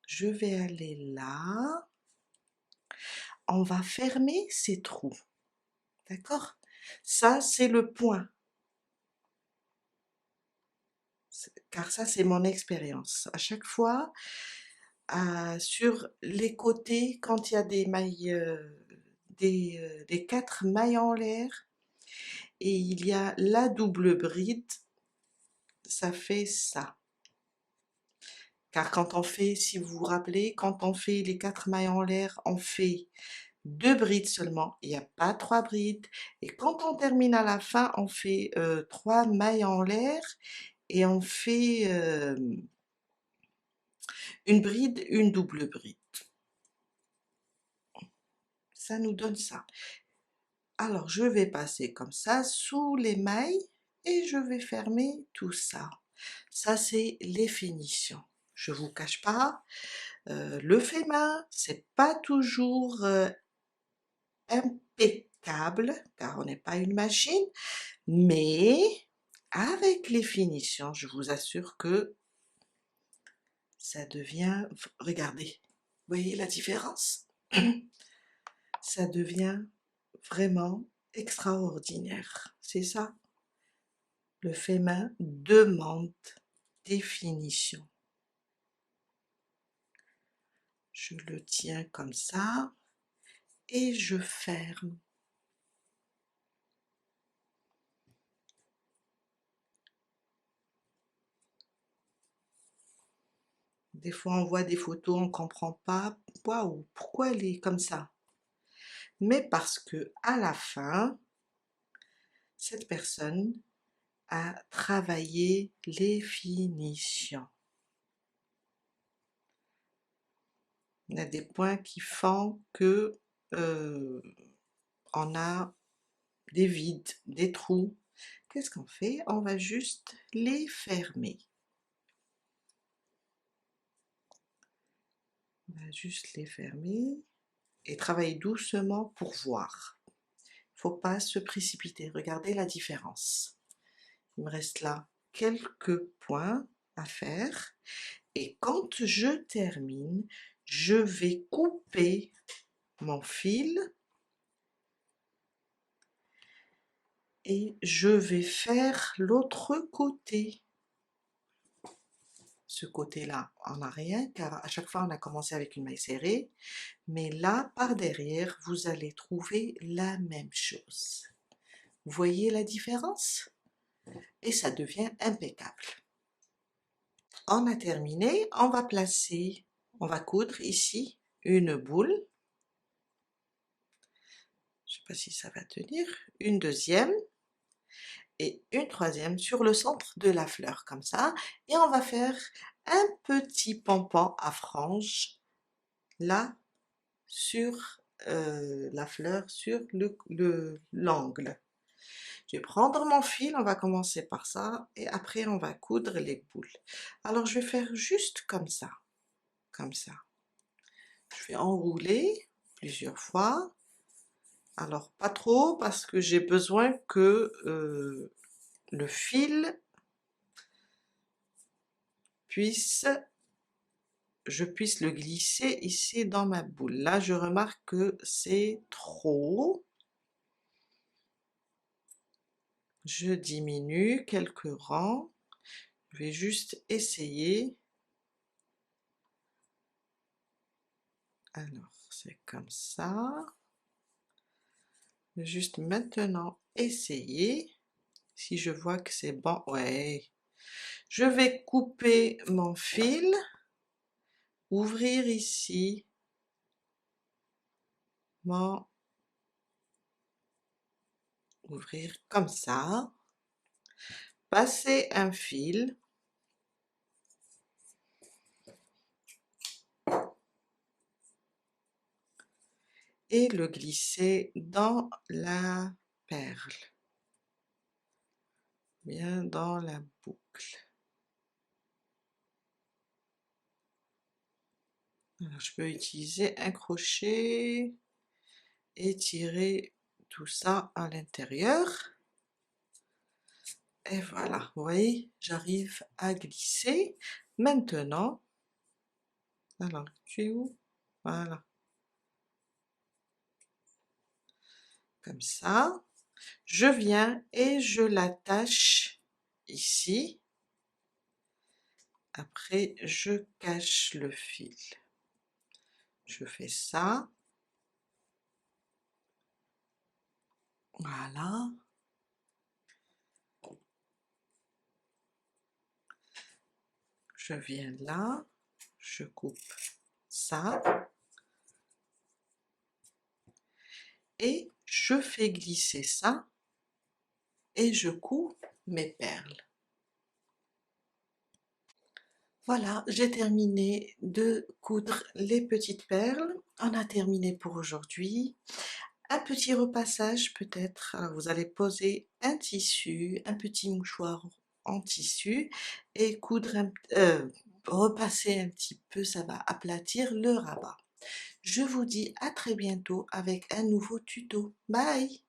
je vais aller là. On va fermer ces trous, d'accord? Ça, c'est le point, car ça, c'est mon expérience. À chaque fois, sur les côtés, quand il y a des mailles, des 4 mailles en l'air, et il y a la double bride, ça fait ça. Car quand on fait, si vous vous rappelez, quand on fait les 4 mailles en l'air, on fait 2 brides seulement, il n'y a pas 3 brides. Et quand on termine à la fin, on fait 3 mailles en l'air et on fait une bride, une double bride. Ça nous donne ça. Alors, je vais passer comme ça sous les mailles et je vais fermer tout ça. Ça, c'est les finitions. Je vous cache pas, le fait main, c'est pas toujours impeccable, car on n'est pas une machine, mais avec les finitions, je vous assure que ça devient, regardez, vous voyez la différence? Ça devient vraiment extraordinaire, c'est ça? Le fait main demande des finitions. Je le tiens comme ça et je ferme. Des fois, on voit des photos, on ne comprend pas, waouh, pourquoi elle est comme ça? Mais parce que à la fin, cette personne a travaillé les finitions. Il y a des points qui font que on a des vides, des trous. Qu'est-ce qu'on fait? On va juste les fermer. On va juste les fermer et travailler doucement pour voir. Il ne faut pas se précipiter. Regardez la différence. Il me reste là quelques points à faire. Et quand je termine, je vais couper mon fil et je vais faire l'autre côté. ce côté-là, on n'a rien, car à chaque fois on a commencé avec une maille serrée, mais là, par derrière, vous allez trouver la même chose. Vous voyez la différence? Et ça devient impeccable. On a terminé, on va coudre ici une boule. Je ne sais pas si ça va tenir. Une deuxième et une troisième sur le centre de la fleur, comme ça. Et on va faire un petit pompon à franges, là, sur la fleur, sur l'angle. Je vais prendre mon fil, on va commencer par ça, et après on va coudre les boules. Alors je vais faire juste comme ça, comme ça. Je vais enrouler plusieurs fois. Alors pas trop, parce que j'ai besoin que le fil je puisse le glisser ici dans ma boule. Là je remarque que c'est trop. Je diminue quelques rangs. Je vais juste essayer. Alors, c'est comme ça. Juste maintenant essayer. Si je vois que c'est bon, ouais. Je vais couper mon fil, ouvrir ici ouvrir comme ça, passer un fil, et le glisser dans la perle, bien dans la boucle. Alors, je peux utiliser un crochet et tirer tout ça à l'intérieur. Et voilà, vous voyez, j'arrive à glisser. Maintenant, alors, tu es où? Voilà. Comme ça. Je viens et je l'attache ici. Après, je cache le fil. Je fais ça. Voilà. Je viens là, je coupe ça. Et je fais glisser ça. Et je couds mes perles. Voilà, j'ai terminé de coudre les petites perles. On a terminé pour aujourd'hui. Un petit repassage peut-être. Alors vous allez poser un tissu, un petit mouchoir en tissu et repasser un petit peu, ça va aplatir le rabat. Je vous dis à très bientôt avec un nouveau tuto. Bye!